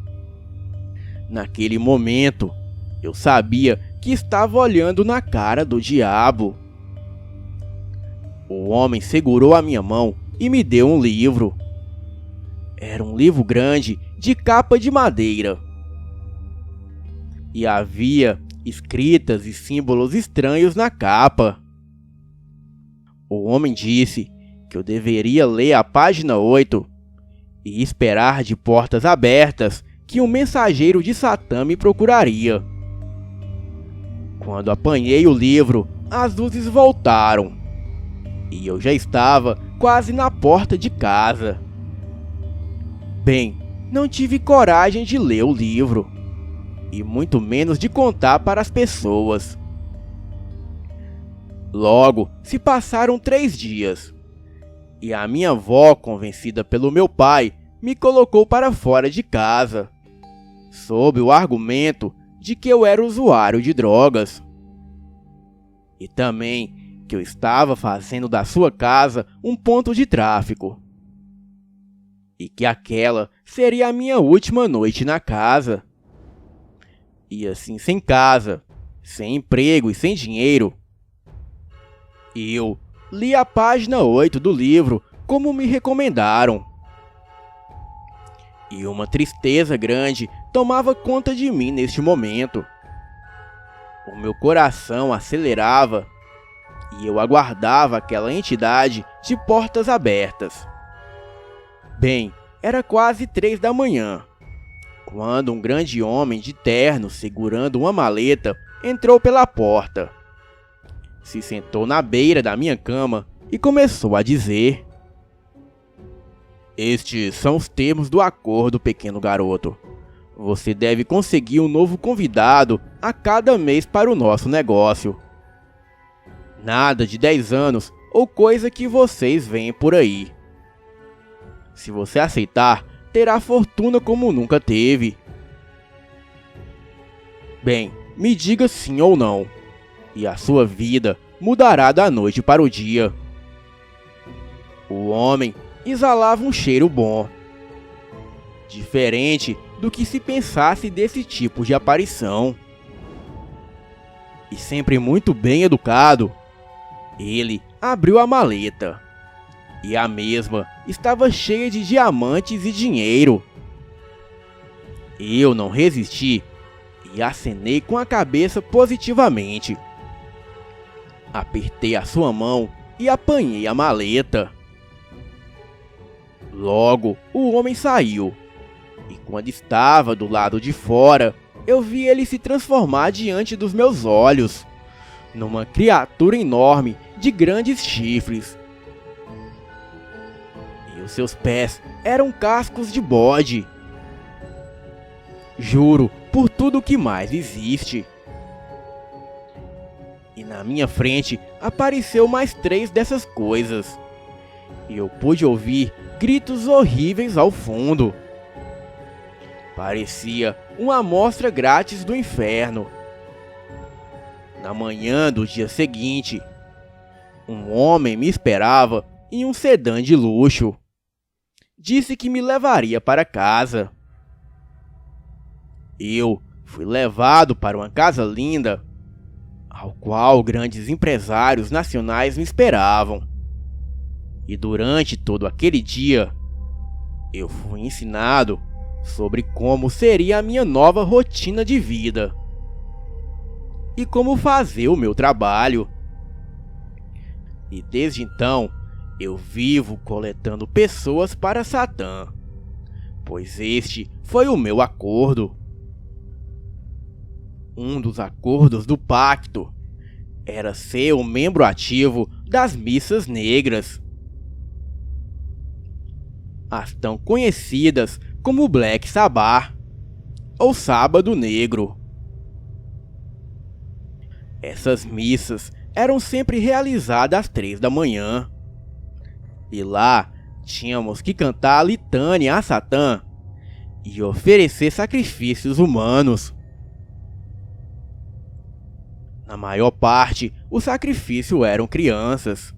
Naquele momento, eu sabia que estava olhando na cara do diabo. O homem segurou a minha mão e me deu um livro. Era um livro grande de capa de madeira. E havia escritas e símbolos estranhos na capa. O homem disse que eu deveria ler a página 8 e esperar de portas abertas que um mensageiro de Satã me procuraria. Quando apanhei o livro, as luzes voltaram e eu já estava quase na porta de casa. Bem, não tive coragem de ler o livro e muito menos de contar para as pessoas. Logo se passaram 3 dias e a minha avó, convencida pelo meu pai, me colocou para fora de casa, sob o argumento de que eu era usuário de drogas e também que eu estava fazendo da sua casa um ponto de tráfico e que aquela seria a minha última noite na casa. E assim, sem casa, sem emprego e sem dinheiro, eu li a página 8 do livro como me recomendaram. E uma tristeza grande tomava conta de mim neste momento. O meu coração acelerava e eu aguardava aquela entidade de portas abertas. Bem, era quase 3 da manhã, quando um grande homem de terno segurando uma maleta entrou pela porta. Se sentou na beira da minha cama e começou a dizer: "Estes são os termos do acordo, pequeno garoto. Você deve conseguir um novo convidado a cada mês para o nosso negócio. Nada de 10 anos ou coisa que vocês veem por aí. Se você aceitar, terá fortuna como nunca teve. Bem, me diga sim ou não, e a sua vida mudará da noite para o dia." O homem exalava um cheiro bom, diferente do que se pensasse desse tipo de aparição. E sempre muito bem educado, ele abriu a maleta, e a mesma estava cheia de diamantes e dinheiro. Eu não resisti e acenei com a cabeça positivamente. Apertei a sua mão e apanhei a maleta. Logo, o homem saiu, e quando estava do lado de fora, eu vi ele se transformar diante dos meus olhos, numa criatura enorme de grandes chifres. E os seus pés eram cascos de bode. Juro por tudo que mais existe. E na minha frente apareceu mais 3 dessas coisas, e eu pude ouvir gritos horríveis ao fundo. Parecia uma amostra grátis do inferno. Na manhã do dia seguinte, um homem me esperava em um sedã de luxo. Disse que me levaria para casa. Eu fui levado para uma casa linda, ao qual grandes empresários nacionais me esperavam. E durante todo aquele dia, eu fui ensinado sobre como seria a minha nova rotina de vida e como fazer o meu trabalho. E desde então, eu vivo coletando pessoas para Satã, pois este foi o meu acordo. Um dos acordos do pacto era ser um membro ativo das missas negras, as tão conhecidas como Black Sabbath ou Sábado Negro. Essas missas eram sempre realizadas às 3 da manhã. E lá tínhamos que cantar a litânia a Satã e oferecer sacrifícios humanos. Na maior parte, o sacrifício eram crianças.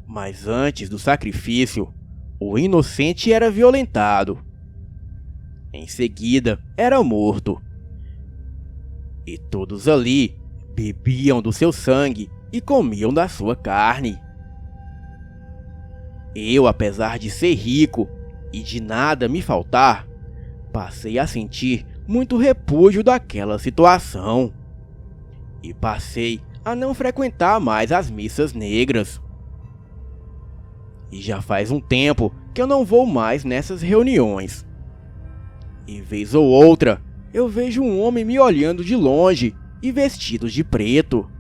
Mas antes do sacrifício, o inocente era violentado. Em seguida, era morto. E todos ali bebiam do seu sangue e comiam da sua carne. Eu, apesar de ser rico e de nada me faltar, passei a sentir muito repúdio daquela situação. E passei a não frequentar mais as missas negras. E já faz um tempo que eu não vou mais nessas reuniões. E vez ou outra, eu vejo um homem me olhando de longe e vestido de preto.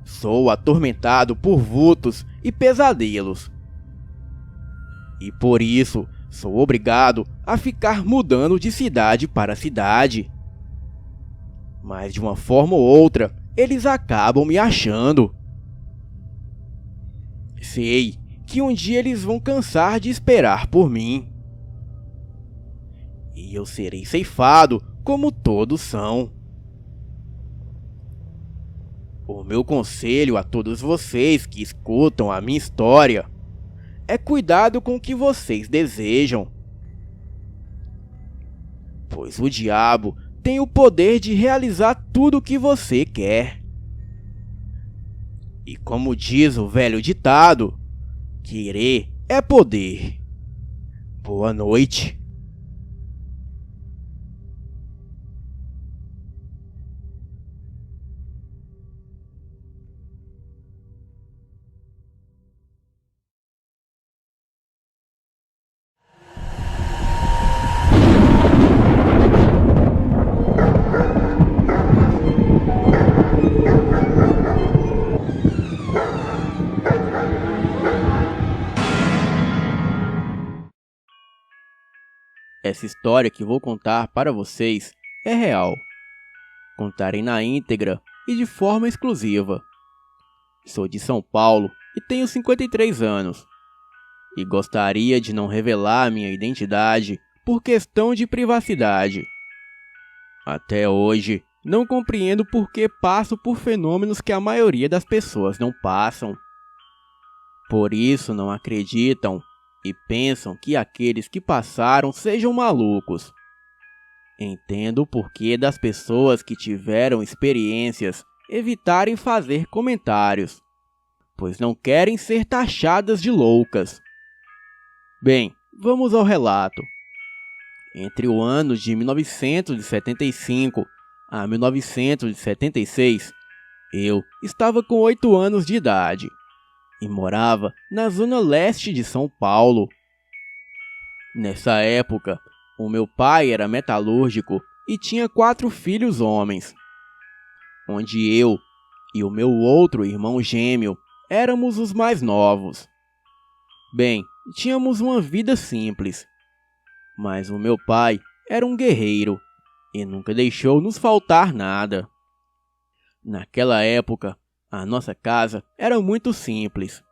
Sou atormentado por vultos e pesadelos. E por isso, sou obrigado a ficar mudando de cidade para cidade. Mas de uma forma ou outra, eles acabam me achando. Sei que um dia eles vão cansar de esperar por mim. E eu serei ceifado como todos são. O meu conselho a todos vocês que escutam a minha história é cuidado com o que vocês desejam. Pois o diabo tem o poder de realizar tudo o que você quer. E como diz o velho ditado, querer é poder. Boa noite. Essa história que vou contar para vocês é real. Contarei na íntegra e de forma exclusiva. Sou de São Paulo e tenho 53 anos. E gostaria de não revelar minha identidade por questão de privacidade. Até hoje, não compreendo por que passo por fenômenos que a maioria das pessoas não passam. Por isso não acreditam e pensam que aqueles que passaram sejam malucos. Entendo o porquê das pessoas que tiveram experiências evitarem fazer comentários, pois não querem ser taxadas de loucas. Bem, vamos ao relato. Entre o ano de 1975 a 1976, eu estava com 8 anos de idade. E morava na zona leste de São Paulo. Nessa época, o meu pai era metalúrgico e tinha 4 filhos homens, onde eu e o meu outro irmão gêmeo éramos os mais novos. Bem, tínhamos uma vida simples, mas o meu pai era um guerreiro e nunca deixou nos faltar nada. Naquela época, A nossa casa era muito simples.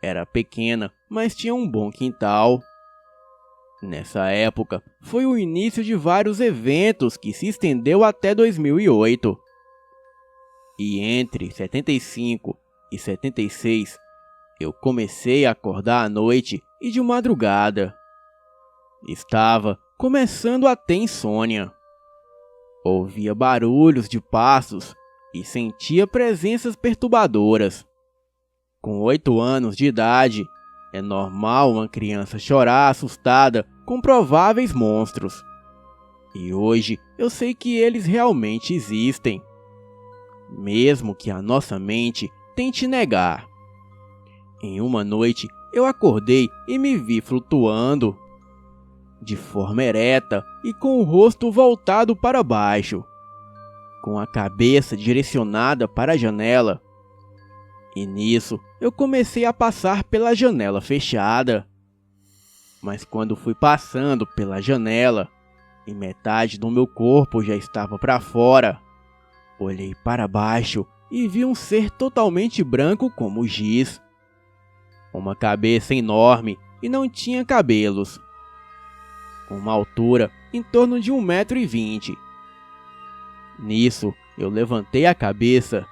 Era pequena, mas tinha um bom quintal. Nessa época, foi o início de vários eventos que se estendeu até 2008. E entre 75 e 76, eu comecei a acordar à noite e de madrugada. Estava começando a ter insônia. Ouvia barulhos de passos e sentia presenças perturbadoras. Com 8 anos de idade, é normal uma criança chorar assustada com prováveis monstros. E hoje eu sei que eles realmente existem, mesmo que a nossa mente tente negar. Em uma noite, eu acordei e me vi flutuando, de forma ereta e com o rosto voltado para baixo, com a cabeça direcionada para a janela. E nisso, eu comecei a passar pela janela fechada. Mas quando fui passando pela janela, e metade do meu corpo já estava para fora, olhei para baixo e vi um ser totalmente branco como giz. Uma cabeça enorme e não tinha cabelos. Uma altura em torno de 1,20 m. Nisso, eu levantei a cabeça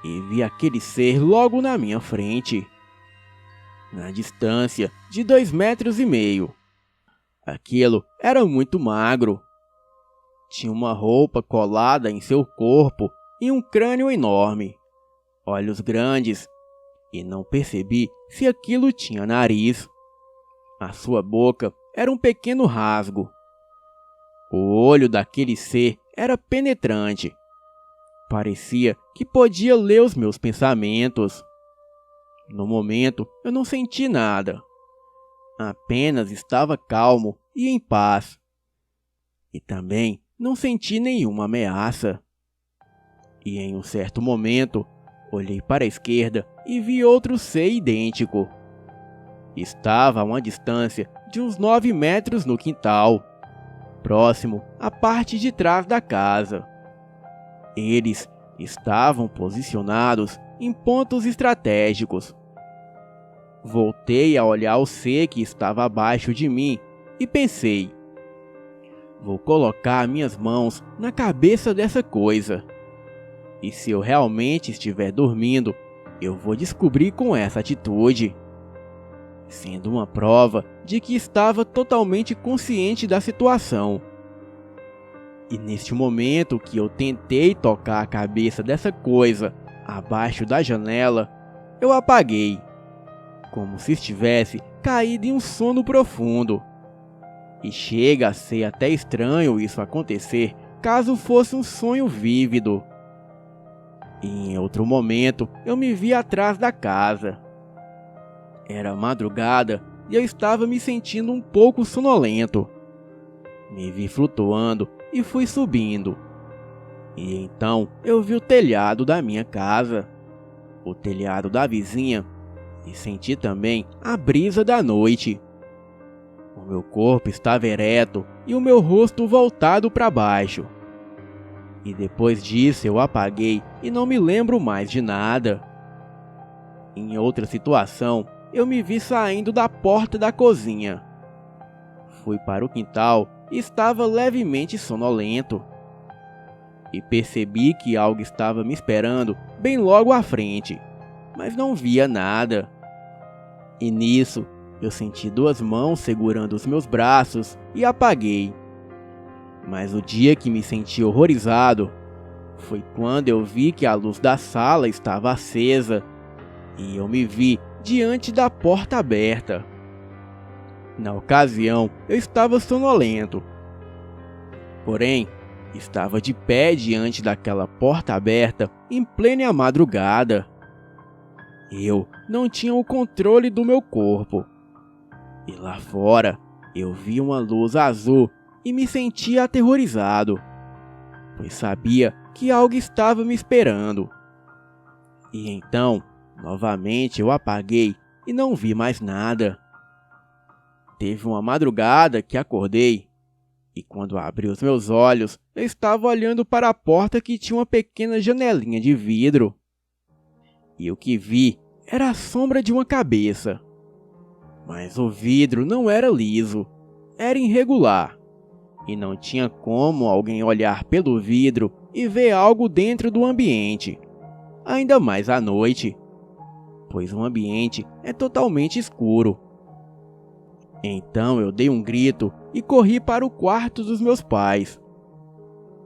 e vi aquele ser logo na minha frente, na distância de 2,5 m. Aquilo era muito magro. Tinha uma roupa colada em seu corpo e um crânio enorme, olhos grandes, e não percebi se aquilo tinha nariz. A sua boca era um pequeno rasgo. O olho daquele ser era penetrante. Parecia que podia ler os meus pensamentos. No momento, eu não senti nada. Apenas estava calmo e em paz. E também não senti nenhuma ameaça. E em um certo momento, olhei para a esquerda e vi outro ser idêntico. Estava a uma distância de uns 9 metros no quintal, próximo à parte de trás da casa. Eles estavam posicionados em pontos estratégicos. Voltei a olhar o ser que estava abaixo de mim e pensei: vou colocar minhas mãos na cabeça dessa coisa. E se eu realmente estiver dormindo, eu vou descobrir com essa atitude, sendo uma prova de que estava totalmente consciente da situação. E neste momento que eu tentei tocar a cabeça dessa coisa abaixo da janela, eu apaguei, como se estivesse caído em um sono profundo. E chega a ser até estranho isso acontecer caso fosse um sonho vívido. E em outro momento eu me vi atrás da casa. Era madrugada e eu estava me sentindo um pouco sonolento. Me vi flutuando e fui subindo. E então eu vi o telhado da minha casa, o telhado da vizinha, e senti também a brisa da noite. O meu corpo estava ereto e o meu rosto voltado para baixo. E depois disso eu apaguei e não me lembro mais de nada. Em outra situação, eu me vi saindo da porta da cozinha. Fui para o quintal e estava levemente sonolento. E percebi que algo estava me esperando bem logo à frente, mas não via nada. E nisso, eu senti 2 mãos segurando os meus braços e apaguei. Mas o dia que me senti horrorizado foi quando eu vi que a luz da sala estava acesa e eu me vi diante da porta aberta. Na ocasião, eu estava sonolento. Porém, estava de pé diante daquela porta aberta em plena madrugada. Eu não tinha o controle do meu corpo. E lá fora, eu vi uma luz azul e me sentia aterrorizado, pois sabia que algo estava me esperando. E então, novamente eu apaguei e não vi mais nada. Teve uma madrugada que acordei, e quando abri os meus olhos, eu estava olhando para a porta que tinha uma pequena janelinha de vidro. e o que vi era a sombra de uma cabeça. Mas o vidro não era liso, era irregular, e não tinha como alguém olhar pelo vidro e ver algo dentro do ambiente, ainda mais à noite, pois o ambiente é totalmente escuro. Então eu dei um grito e corri para o quarto dos meus pais.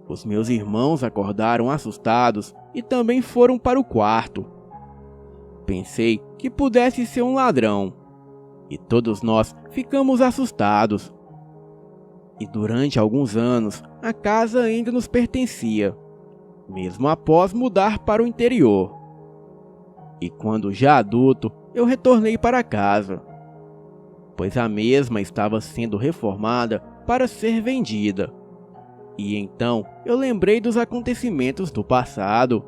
Os meus irmãos acordaram assustados e também foram para o quarto. Pensei que pudesse ser um ladrão, e todos nós ficamos assustados. E durante alguns anos, a casa ainda nos pertencia, mesmo após mudar para o interior. E quando já adulto, eu retornei para casa, pois a mesma estava sendo reformada para ser vendida. E então eu lembrei dos acontecimentos do passado.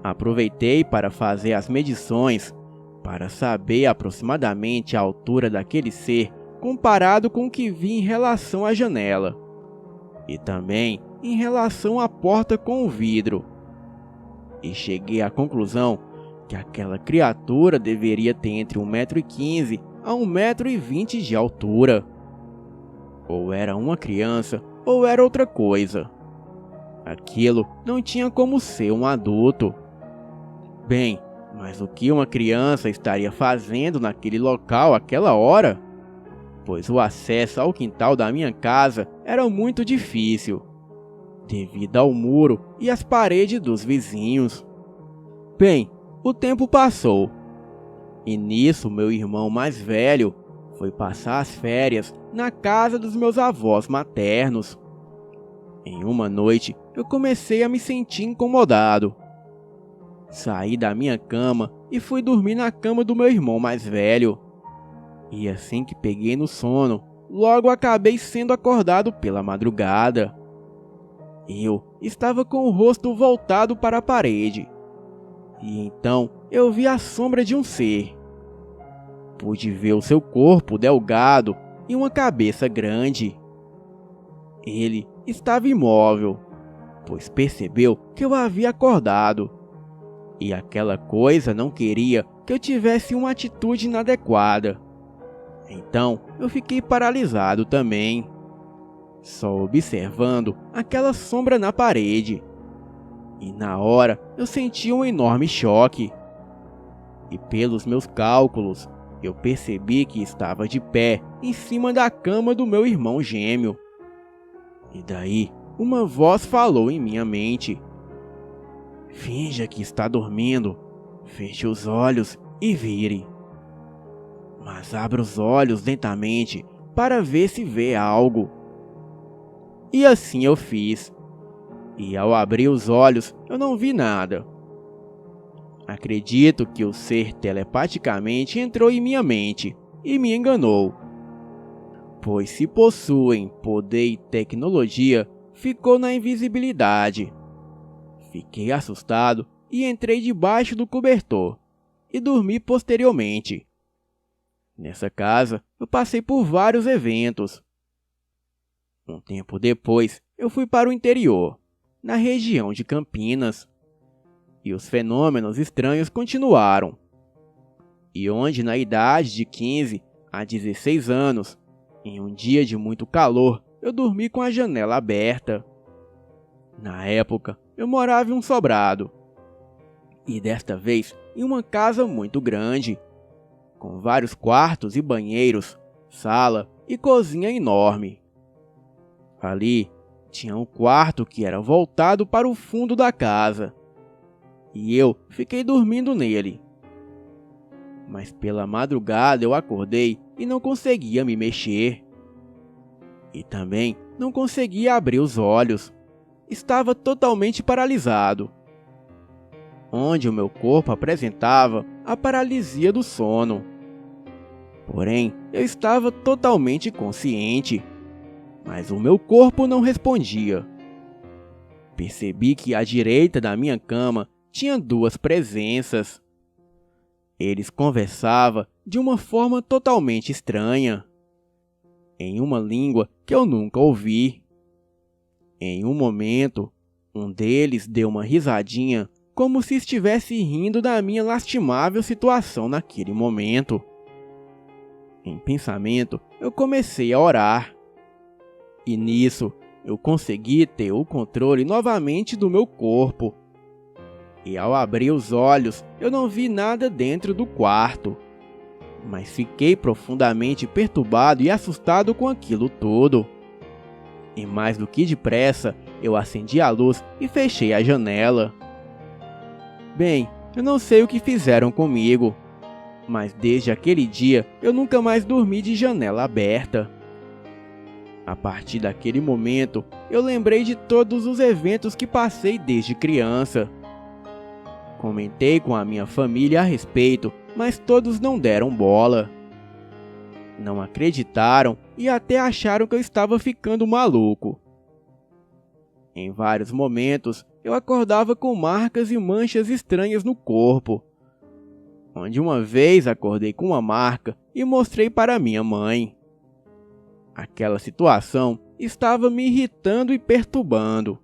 Aproveitei para fazer as medições, para saber aproximadamente a altura daquele ser comparado com o que vi em relação à janela, e também em relação à porta com o vidro. E cheguei à conclusão que aquela criatura deveria ter entre 1,15 m a 1,20 m de altura. Ou era uma criança, ou era outra coisa. Aquilo não tinha como ser um adulto. Bem, mas o que uma criança estaria fazendo naquele local àquela hora? Pois o acesso ao quintal da minha casa era muito difícil, devido ao muro e às paredes dos vizinhos. Bem, o tempo passou, e nisso meu irmão mais velho foi passar as férias na casa dos meus avós maternos. Em uma noite, eu comecei a me sentir incomodado. Saí da minha cama e fui dormir na cama do meu irmão mais velho. E assim que peguei no sono, logo acabei sendo acordado pela madrugada. Eu estava com o rosto voltado para a parede. E então eu vi a sombra de um ser. Pude ver o seu corpo delgado e uma cabeça grande. Ele estava imóvel, pois percebeu que eu havia acordado. E aquela coisa não queria que eu tivesse uma atitude inadequada. Então eu fiquei paralisado também, só observando aquela sombra na parede. E na hora eu senti um enorme choque. E pelos meus cálculos, eu percebi que estava de pé em cima da cama do meu irmão gêmeo. E daí uma voz falou em minha mente: "Finja que está dormindo, feche os olhos e vire. Mas abra os olhos lentamente para ver se vê algo." E assim eu fiz. E ao abrir os olhos, eu não vi nada. Acredito que o ser telepaticamente entrou em minha mente e me enganou. Pois se possuem poder e tecnologia, ficou na invisibilidade. Fiquei assustado e entrei debaixo do cobertor e dormi posteriormente. Nessa casa, eu passei por vários eventos. Um tempo depois, eu fui para o interior, na região de Campinas, e os fenômenos estranhos continuaram. E onde na idade de 15 a 16 anos, em um dia de muito calor, eu dormi com a janela aberta. Na época, eu morava em um sobrado, e desta vez em uma casa muito grande, com vários quartos e banheiros, sala e cozinha enorme. Ali tinha um quarto que era voltado para o fundo da casa, e eu fiquei dormindo nele. Mas pela madrugada eu acordei e não conseguia me mexer. E também não conseguia abrir os olhos. Estava totalmente paralisado, onde o meu corpo apresentava a paralisia do sono. Porém, eu estava totalmente consciente, mas o meu corpo não respondia. Percebi que à direita da minha cama tinha duas presenças. Eles conversavam de uma forma totalmente estranha, em uma língua que eu nunca ouvi. Em um momento, um deles deu uma risadinha como se estivesse rindo da minha lastimável situação naquele momento. Em pensamento, eu comecei a orar. E nisso, eu consegui ter o controle novamente do meu corpo. E ao abrir os olhos, eu não vi nada dentro do quarto. Mas fiquei profundamente perturbado e assustado com aquilo tudo. E mais do que depressa, eu acendi a luz e fechei a janela. Bem, eu não sei o que fizeram comigo, mas desde aquele dia eu nunca mais dormi de janela aberta. A partir daquele momento, eu lembrei de todos os eventos que passei desde criança. Comentei com a minha família a respeito, mas todos não deram bola. Não acreditaram e até acharam que eu estava ficando maluco. Em vários momentos, eu acordava com marcas e manchas estranhas no corpo. Onde uma vez acordei com uma marca e mostrei para minha mãe. Aquela situação estava me irritando e perturbando.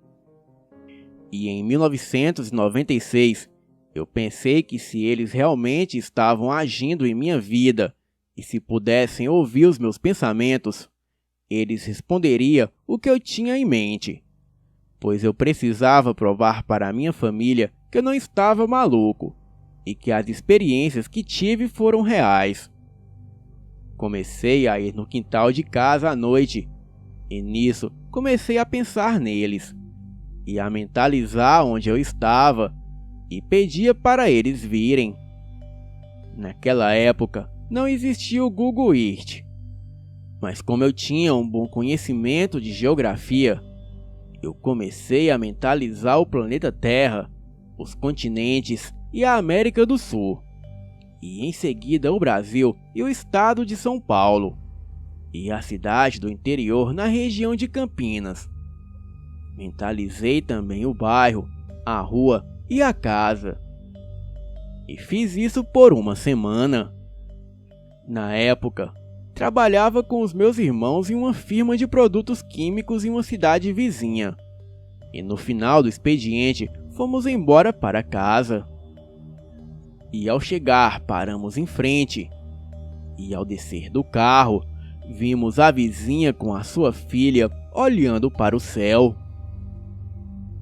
E em 1996, eu pensei que se eles realmente estavam agindo em minha vida e se pudessem ouvir os meus pensamentos, eles responderiam o que eu tinha em mente. Pois eu precisava provar para a minha família que eu não estava maluco e que as experiências que tive foram reais. Comecei a ir no quintal de casa à noite e nisso comecei a pensar neles e a mentalizar onde eu estava e pedia para eles virem. Naquela época não existia o Google Earth, mas como eu tinha um bom conhecimento de geografia, eu comecei a mentalizar o planeta Terra, os continentes e a América do Sul, e em seguida o Brasil e o estado de São Paulo, e a cidade do interior na região de Campinas. Mentalizei também o bairro, a rua e a casa. E fiz isso por uma semana. Na época, trabalhava com os meus irmãos em uma firma de produtos químicos em uma cidade vizinha. E no final do expediente, fomos embora para casa. E ao chegar, paramos em frente. E ao descer do carro, vimos a vizinha com a sua filha olhando para o céu.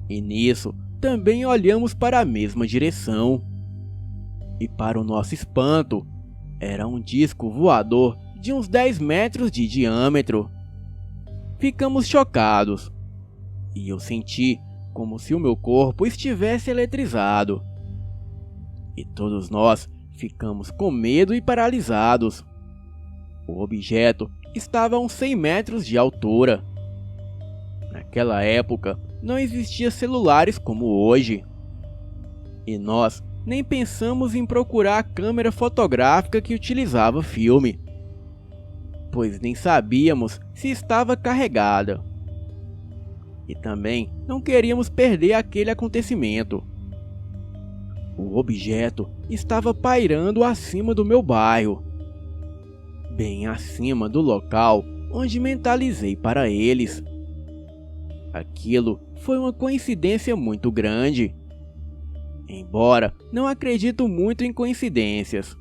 E nisso, também olhamos para a mesma direção. E para o nosso espanto, era um disco voador de uns 10 metros de diâmetro. Ficamos chocados, e eu senti como se o meu corpo estivesse eletrizado. E todos nós ficamos com medo e paralisados. O objeto estava a uns 100 metros de altura. Naquela época, não existia celulares como hoje. E nós nem pensamos em procurar a câmera fotográfica que utilizava filme, pois nem sabíamos se estava carregada. E também não queríamos perder aquele acontecimento. O objeto estava pairando acima do meu bairro, bem acima do local onde mentalizei para eles. Aquilo foi uma coincidência muito grande. Embora não acredito muito em coincidências.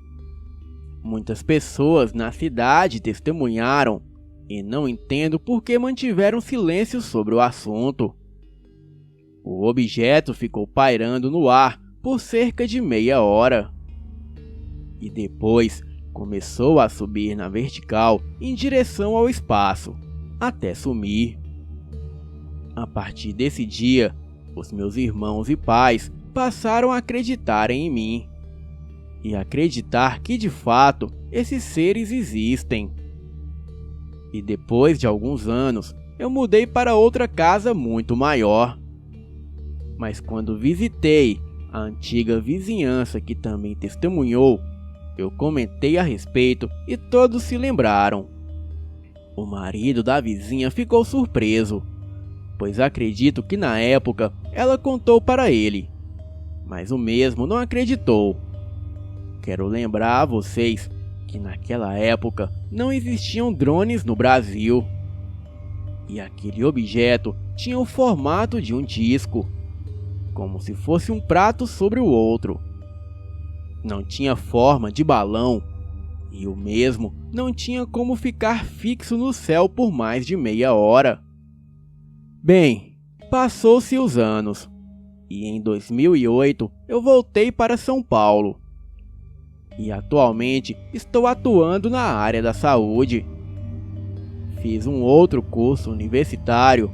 Muitas pessoas na cidade testemunharam e não entendo por que mantiveram silêncio sobre o assunto. O objeto ficou pairando no ar por cerca de meia hora. E depois começou a subir na vertical em direção ao espaço, até sumir. A partir desse dia, os meus irmãos e pais passaram a acreditar em mim e acreditar que de fato esses seres existem. E depois de alguns anos, eu mudei para outra casa muito maior. Mas quando visitei a antiga vizinhança que também testemunhou, eu comentei a respeito e todos se lembraram. O marido da vizinha ficou surpreso, pois acredito que na época ela contou para ele, mas o mesmo não acreditou. Quero lembrar a vocês que naquela época não existiam drones no Brasil. E aquele objeto tinha o formato de um disco. como se fosse um prato sobre o outro. Não tinha forma de balão, e o mesmo não tinha como ficar fixo no céu por mais de meia hora. Bem, passou-se os anos, e em 2008 eu voltei para São Paulo. E atualmente estou atuando na área da saúde. Fiz um outro curso universitário,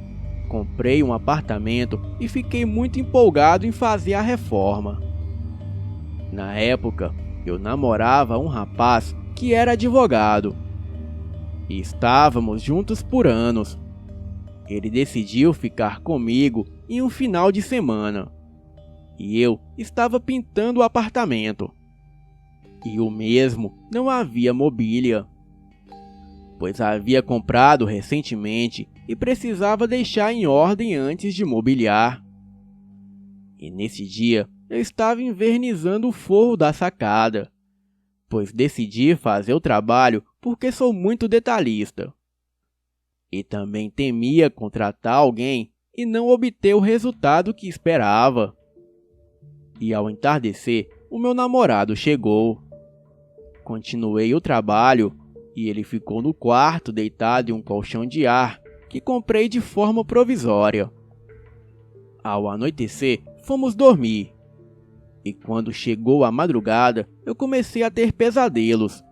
comprei um apartamento e fiquei muito empolgado em fazer a reforma. Na época, eu namorava um rapaz que era advogado. E estávamos juntos por anos. Ele decidiu ficar comigo em um final de semana. E eu estava pintando o apartamento. E o mesmo não havia mobília, pois havia comprado recentemente e precisava deixar em ordem antes de mobiliar. E nesse dia eu estava envernizando o forro da sacada, pois decidi fazer o trabalho porque sou muito detalhista. E também temia contratar alguém e não obter o resultado que esperava. E ao entardecer, o meu namorado chegou. Continuei o trabalho e ele ficou no quarto deitado em um colchão de ar que comprei de forma provisória. Ao anoitecer, fomos dormir. E quando chegou a madrugada, eu comecei a ter pesadelos.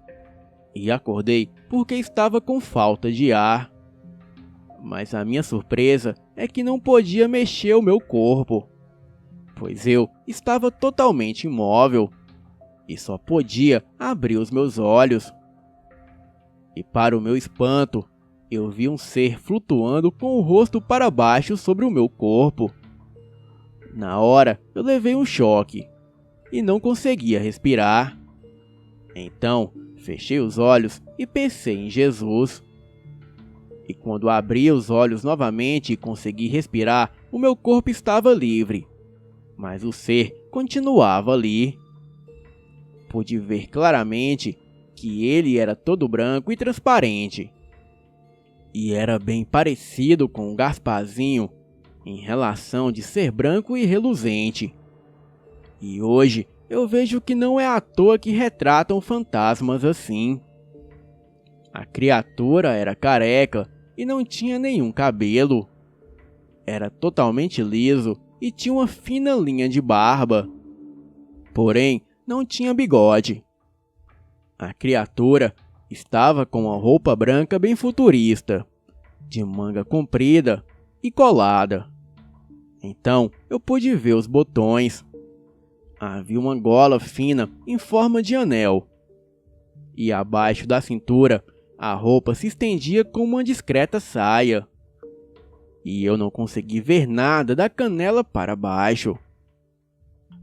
E acordei porque estava com falta de ar. Mas a minha surpresa é que não podia mexer o meu corpo, pois eu estava totalmente imóvel e só podia abrir os meus olhos. E para o meu espanto, eu vi um ser flutuando com o rosto para baixo sobre o meu corpo. Na hora, eu levei um choque e não conseguia respirar. Então, fechei os olhos e pensei em Jesus. E quando abri os olhos novamente e consegui respirar, o meu corpo estava livre, mas o ser continuava ali. Pude ver claramente que ele era todo branco e transparente. E era bem parecido com o Gasparzinho em relação de ser branco e reluzente. E hoje eu vejo que não é à toa que retratam fantasmas assim. A criatura era careca e não tinha nenhum cabelo. Era totalmente liso e tinha uma fina linha de barba. Porém, não tinha bigode. A criatura estava com uma roupa branca bem futurista, de manga comprida e colada. Então eu pude ver os botões. Havia uma gola fina em forma de anel. E abaixo da cintura, a roupa se estendia como uma discreta saia. E eu não consegui ver nada da canela para baixo,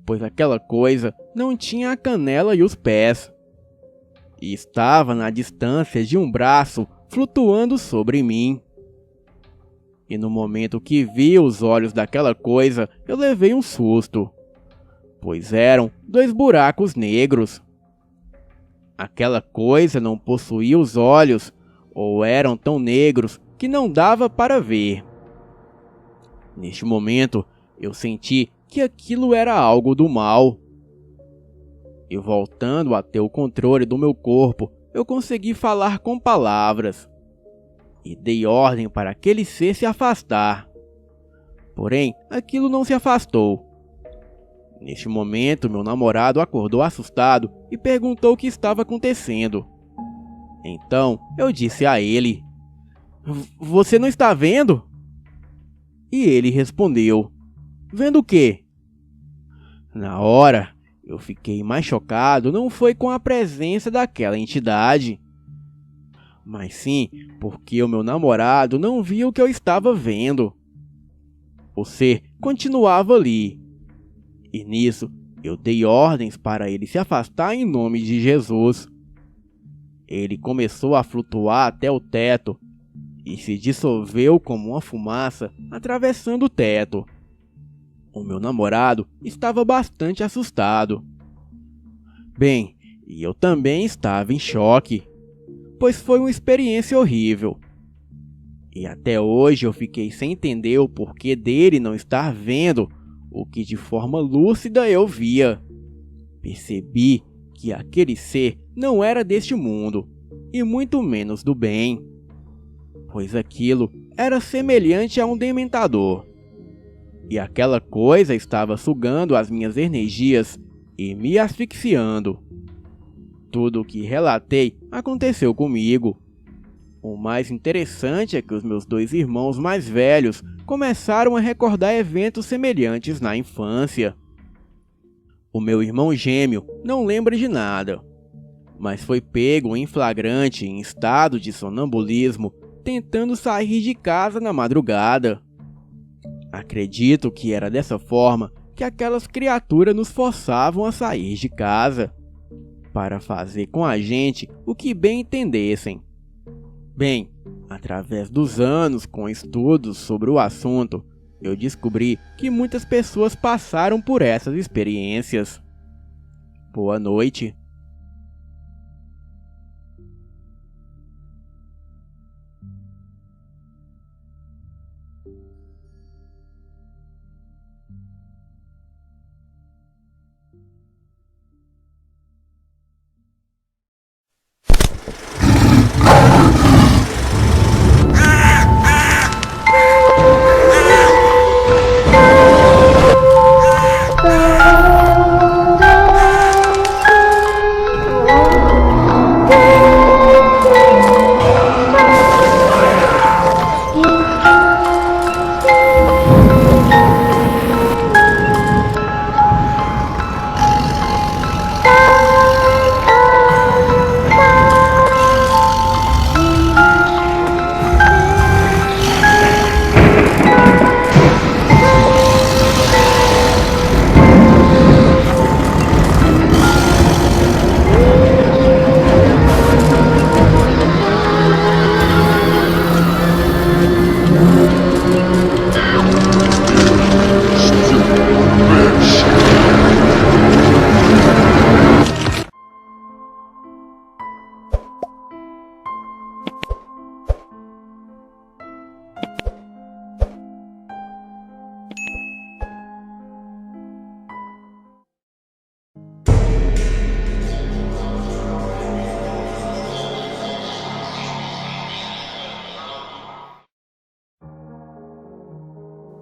pois aquela coisa não tinha a canela e os pés. E estava na distância de um braço flutuando sobre mim. E no momento que vi os olhos daquela coisa, eu levei um susto, pois eram 2 buracos negros. Aquela coisa não possuía os olhos, ou eram tão negros que não dava para ver. Neste momento, eu senti que aquilo era algo do mal. E voltando a ter o controle do meu corpo, eu consegui falar com palavras. E dei ordem para aquele ser se afastar. Porém, aquilo não se afastou. Neste momento, meu namorado acordou assustado e perguntou o que estava acontecendo. Então, eu disse a ele: "Você não está vendo?" E ele respondeu: "Vendo o quê?" Na hora, eu fiquei mais chocado não foi com a presença daquela entidade, mas sim porque o meu namorado não via o que eu estava vendo. O ser continuava ali. E nisso, eu dei ordens para ele se afastar em nome de Jesus. Ele começou a flutuar até o teto e se dissolveu como uma fumaça atravessando o teto. O meu namorado estava bastante assustado. Bem, e eu também estava em choque, pois foi uma experiência horrível. E até hoje eu fiquei sem entender o porquê dele não estar vendo o que de forma lúcida eu via. Percebi que aquele ser não era deste mundo, e muito menos do bem, pois aquilo era semelhante a um dementador. E aquela coisa estava sugando as minhas energias e me asfixiando. Tudo o que relatei aconteceu comigo. O mais interessante é que os meus 2 irmãos mais velhos começaram a recordar eventos semelhantes na infância. O meu irmão gêmeo não lembra de nada, mas foi pego em flagrante em estado de sonambulismo tentando sair de casa na madrugada. Acredito que era dessa forma que aquelas criaturas nos forçavam a sair de casa, para fazer com a gente o que bem entendessem. Bem, através dos anos com estudos sobre o assunto, eu descobri que muitas pessoas passaram por essas experiências. Boa noite.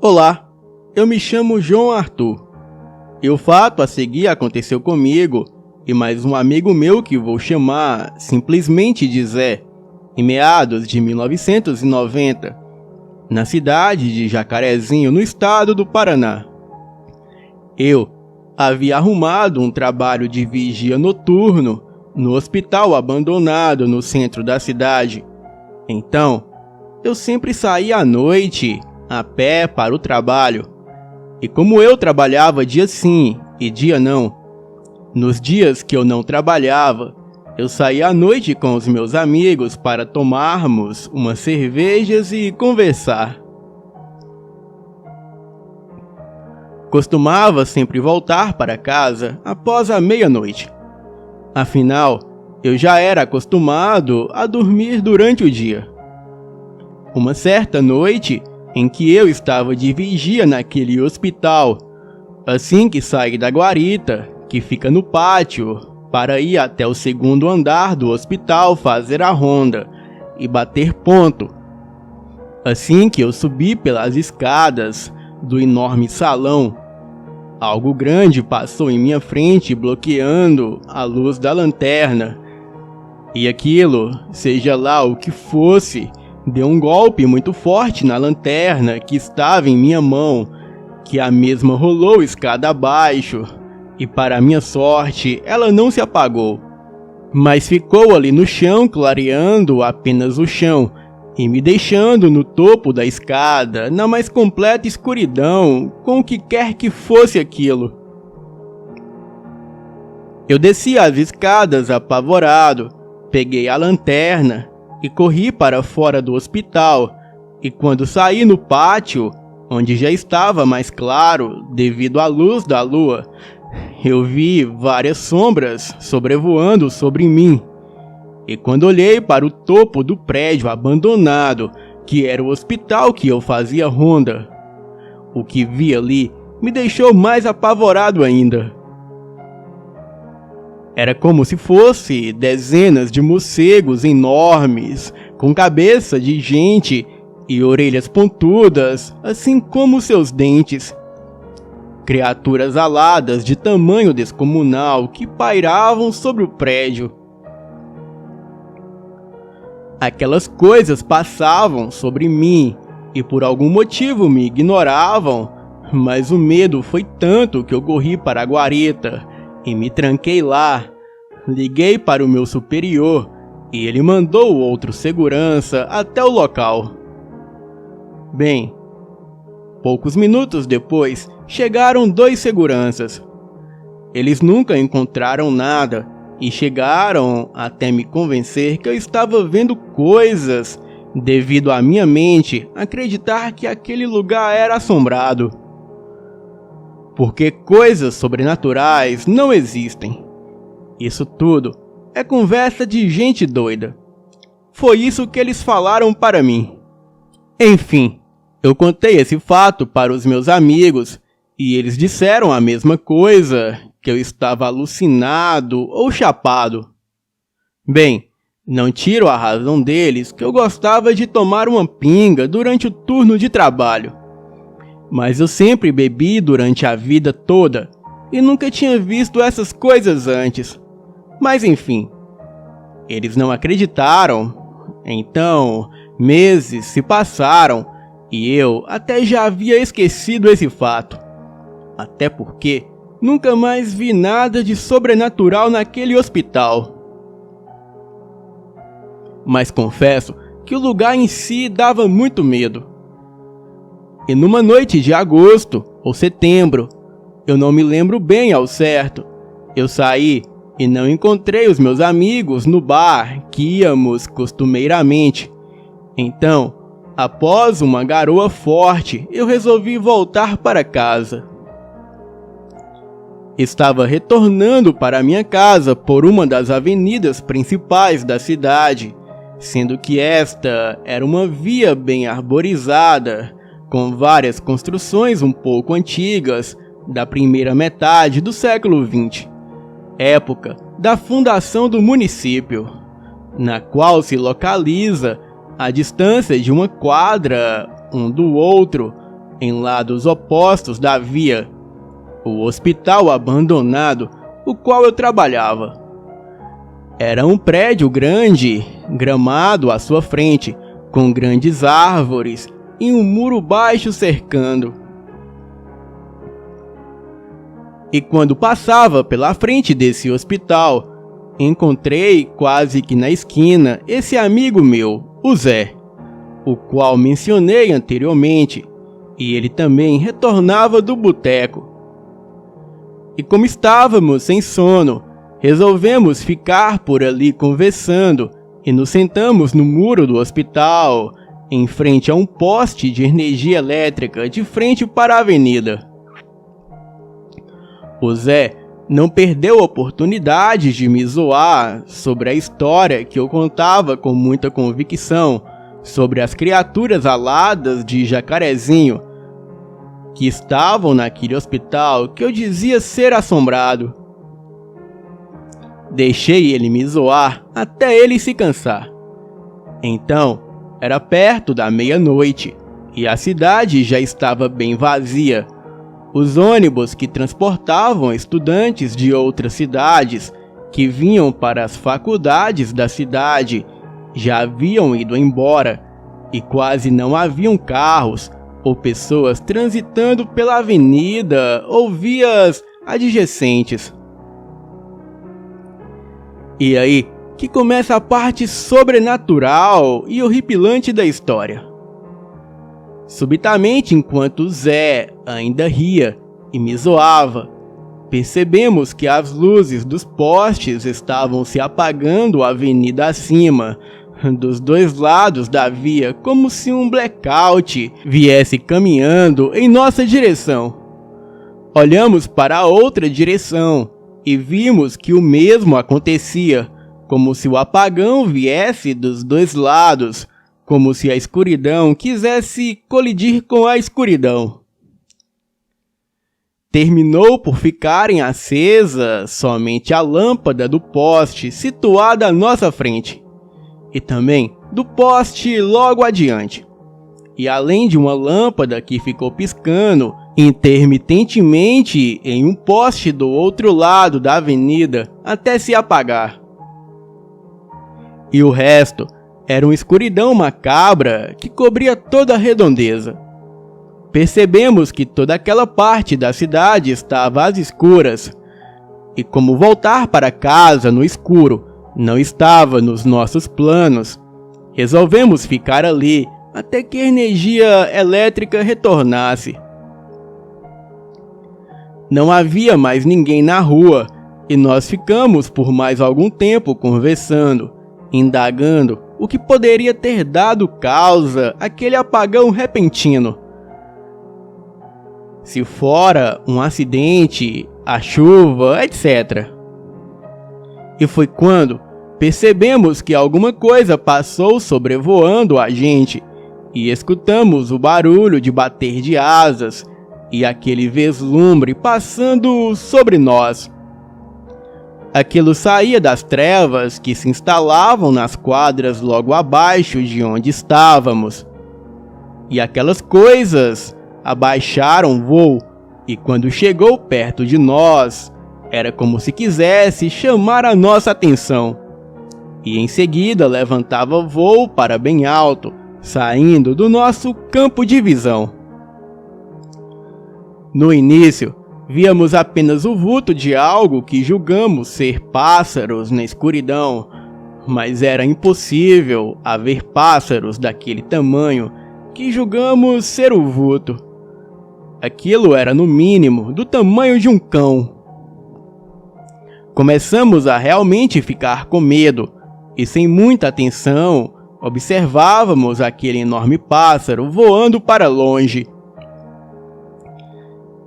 Olá, eu me chamo João Arthur. E o fato a seguir aconteceu comigo e mais um amigo meu que vou chamar simplesmente de Zé, em meados de 1990, na cidade de Jacarezinho, no estado do Paraná. Eu havia arrumado um trabalho de vigia noturno no hospital abandonado no centro da cidade. Então, eu sempre saía à noite a pé para o trabalho. E como eu trabalhava dia sim e dia não, nos dias que eu não trabalhava, eu saía à noite com os meus amigos para tomarmos umas cervejas e conversar. Costumava sempre voltar para casa após a meia-noite. Afinal, eu já era acostumado a dormir durante o dia. Uma certa noite, em que eu estava de vigia naquele hospital, assim que saí da guarita, que fica no pátio, para ir até o segundo andar do hospital fazer a ronda e bater ponto. Assim que eu subi pelas escadas do enorme salão, algo grande passou em minha frente, bloqueando a luz da lanterna. E aquilo, seja lá o que fosse, deu um golpe muito forte na lanterna que estava em minha mão, que a mesma rolou escada abaixo, e para minha sorte, ela não se apagou, mas ficou ali no chão, clareando apenas o chão, e me deixando no topo da escada, na mais completa escuridão, com o que quer que fosse aquilo. Eu desci as escadas apavorado, peguei a lanterna e corri para fora do hospital, e quando saí no pátio, onde já estava mais claro devido à luz da lua, eu vi várias sombras sobrevoando sobre mim. E quando olhei para o topo do prédio abandonado, que era o hospital que eu fazia ronda, o que vi ali me deixou mais apavorado ainda. Era como se fosse dezenas de morcegos enormes, com cabeça de gente e orelhas pontudas, assim como seus dentes. Criaturas aladas de tamanho descomunal que pairavam sobre o prédio. Aquelas coisas passavam sobre mim e por algum motivo me ignoravam, mas o medo foi tanto que eu corri para a guarita e me tranquei lá. Liguei para o meu superior e ele mandou outro segurança até o local. Bem, poucos minutos depois, chegaram 2 seguranças. Eles nunca encontraram nada e chegaram até me convencer que eu estava vendo coisas devido à minha mente acreditar que aquele lugar era assombrado. Porque coisas sobrenaturais não existem. Isso tudo é conversa de gente doida. Foi isso que eles falaram para mim. Enfim, eu contei esse fato para os meus amigos e eles disseram a mesma coisa, que eu estava alucinado ou chapado. Bem, não tiro a razão deles que eu gostava de tomar uma pinga durante o turno de trabalho. Mas eu sempre bebi durante a vida toda e nunca tinha visto essas coisas antes. Mas enfim, eles não acreditaram. Então, meses se passaram e eu até já havia esquecido esse fato. Até porque nunca mais vi nada de sobrenatural naquele hospital. Mas confesso que o lugar em si dava muito medo. E numa noite de agosto ou setembro, eu não me lembro bem ao certo, eu saí e não encontrei os meus amigos no bar que íamos costumeiramente. Então, após uma garoa forte, eu resolvi voltar para casa. Estava retornando para minha casa por uma das avenidas principais da cidade, sendo que esta era uma via bem arborizada, com várias construções um pouco antigas, da primeira metade do século XX, época da fundação do município, na qual se localiza a distância de uma quadra um do outro, em lados opostos da via, o hospital abandonado, o qual eu trabalhava. Era um prédio grande, gramado à sua frente, com grandes árvores e um muro baixo cercando. E quando passava pela frente desse hospital, encontrei quase que na esquina esse amigo meu, o Zé, o qual mencionei anteriormente, e ele também retornava do boteco. E como estávamos sem sono, resolvemos ficar por ali conversando e nos sentamos no muro do hospital, em frente a um poste de energia elétrica de frente para a avenida. O Zé não perdeu a oportunidade de me zoar sobre a história que eu contava com muita convicção sobre as criaturas aladas de Jacarezinho que estavam naquele hospital que eu dizia ser assombrado. Deixei ele me zoar até ele se cansar. Então, era perto da meia-noite e a cidade já estava bem vazia. Os ônibus que transportavam estudantes de outras cidades que vinham para as faculdades da cidade já haviam ido embora e quase não haviam carros ou pessoas transitando pela avenida ou vias adjacentes. E aí que começa a parte sobrenatural e horripilante da história. Subitamente, enquanto Zé ainda ria e me zoava, percebemos que as luzes dos postes estavam se apagando a avenida acima, dos dois lados da via, como se um blackout viesse caminhando em nossa direção. Olhamos para a outra direção e vimos que o mesmo acontecia, como se o apagão viesse dos dois lados, como se a escuridão quisesse colidir com a escuridão. terminou por ficarem acesa somente a lâmpada do poste situada à nossa frente, e também do poste logo adiante. E além de uma lâmpada que ficou piscando intermitentemente em um poste do outro lado da avenida até se apagar. E o resto era uma escuridão macabra que cobria toda a redondeza. Percebemos que toda aquela parte da cidade estava às escuras, e como voltar para casa no escuro não estava nos nossos planos, resolvemos ficar ali até que a energia elétrica retornasse. Não havia mais ninguém na rua, e nós ficamos por mais algum tempo conversando, indagando o que poderia ter dado causa àquele apagão repentino. Se fora um acidente, a chuva, etc. E foi quando percebemos que alguma coisa passou sobrevoando a gente e escutamos o barulho de bater de asas e aquele vislumbre passando sobre nós. Aquilo saía das trevas que se instalavam nas quadras logo abaixo de onde estávamos. E aquelas coisas abaixaram o voo, e quando chegou perto de nós, era como se quisesse chamar a nossa atenção. E em seguida levantava voo para bem alto, saindo do nosso campo de visão. No início, víamos apenas o vulto de algo que julgamos ser pássaros na escuridão, mas era impossível haver pássaros daquele tamanho que julgamos ser o vulto. Aquilo era no mínimo do tamanho de um cão. Começamos a realmente ficar com medo, e sem muita atenção, observávamos aquele enorme pássaro voando para longe.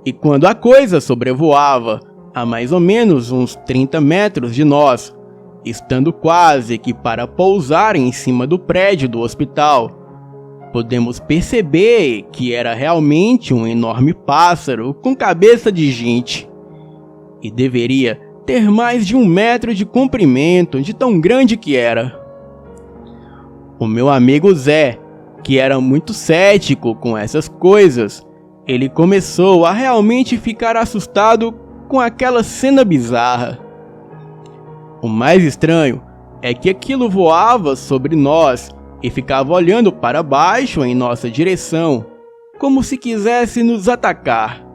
E quando a coisa sobrevoava a mais ou menos uns 30 metros de nós, estando quase que para pousar em cima do prédio do hospital, podemos perceber que era realmente um enorme pássaro com cabeça de gente, e deveria ter mais de 1 metro de comprimento de tão grande que era. O meu amigo Zé, que era muito cético com essas coisas, ele começou a realmente ficar assustado com aquela cena bizarra. O mais estranho é que aquilo voava sobre nós e ficava olhando para baixo em nossa direção, como se quisesse nos atacar.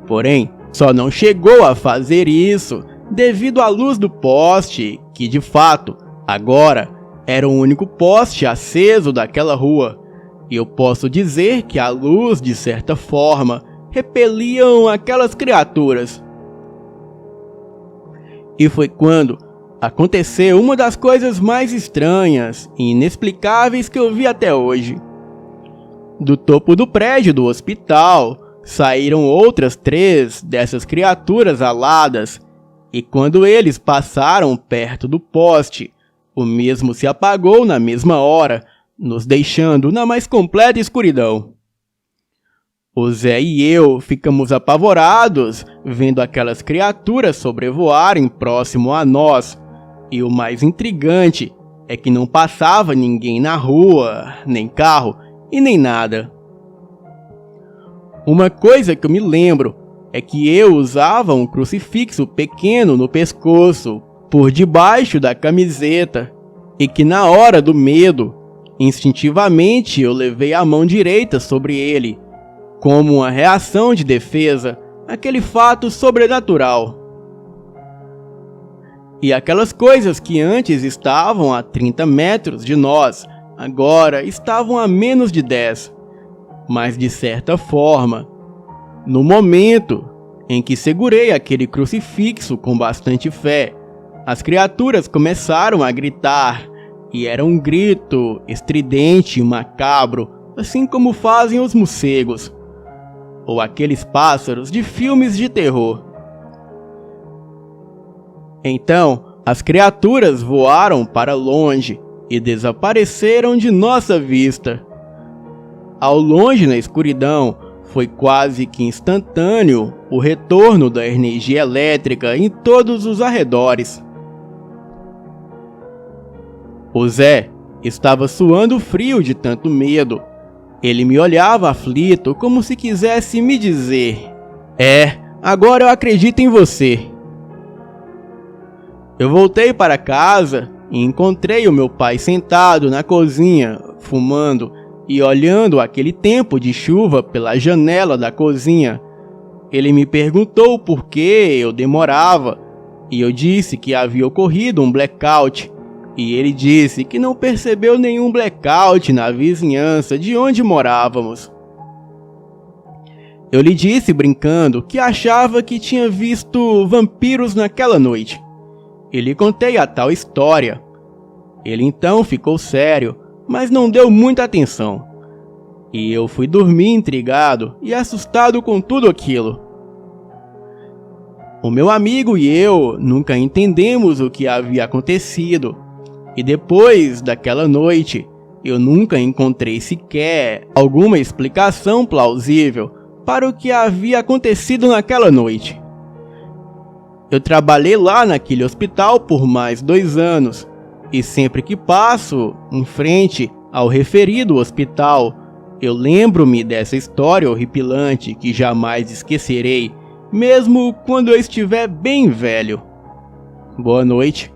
Porém, só não chegou a fazer isso devido à luz do poste, que de fato, agora, era o único poste aceso daquela rua. E eu posso dizer que a luz, de certa forma, repeliam aquelas criaturas. E foi quando aconteceu uma das coisas mais estranhas e inexplicáveis que eu vi até hoje. Do topo do prédio do hospital, saíram outras 3 dessas criaturas aladas, e quando eles passaram perto do poste, o mesmo se apagou na mesma hora, nos deixando na mais completa escuridão. O Zé e eu ficamos apavorados, vendo aquelas criaturas sobrevoarem próximo a nós, e o mais intrigante é que não passava ninguém na rua, nem carro e nem nada. Uma coisa que eu me lembro é que eu usava um crucifixo pequeno no pescoço, por debaixo da camiseta, e que na hora do medo, instintivamente eu levei a mão direita sobre ele, como uma reação de defesa àquele fato sobrenatural. E aquelas coisas que antes estavam a 30 metros de nós, agora estavam a menos de 10. Mas de certa forma, no momento em que segurei aquele crucifixo com bastante fé, as criaturas começaram a gritar, e era um grito estridente e macabro, assim como fazem os morcegos, ou aqueles pássaros de filmes de terror. Então, as criaturas voaram para longe e desapareceram de nossa vista. Ao longe na escuridão, foi quase que instantâneo o retorno da energia elétrica em todos os arredores. O Zé estava suando frio de tanto medo. Ele me olhava aflito, como se quisesse me dizer: agora eu acredito em você. Eu voltei para casa e encontrei o meu pai sentado na cozinha, fumando e olhando aquele tempo de chuva pela janela da cozinha. Ele me perguntou por que eu demorava, e eu disse que havia ocorrido um blackout, e ele disse que não percebeu nenhum blackout na vizinhança de onde morávamos. Eu lhe disse brincando que achava que tinha visto vampiros naquela noite, e lhe contei a tal história. Ele então ficou sério, mas não deu muita atenção. E eu fui dormir intrigado e assustado com tudo aquilo. O meu amigo e eu nunca entendemos o que havia acontecido. E depois daquela noite, eu nunca encontrei sequer alguma explicação plausível para o que havia acontecido naquela noite. Eu trabalhei lá naquele hospital por mais 2 anos. E sempre que passo em frente ao referido hospital, eu lembro-me dessa história horripilante que jamais esquecerei, mesmo quando eu estiver bem velho. Boa noite.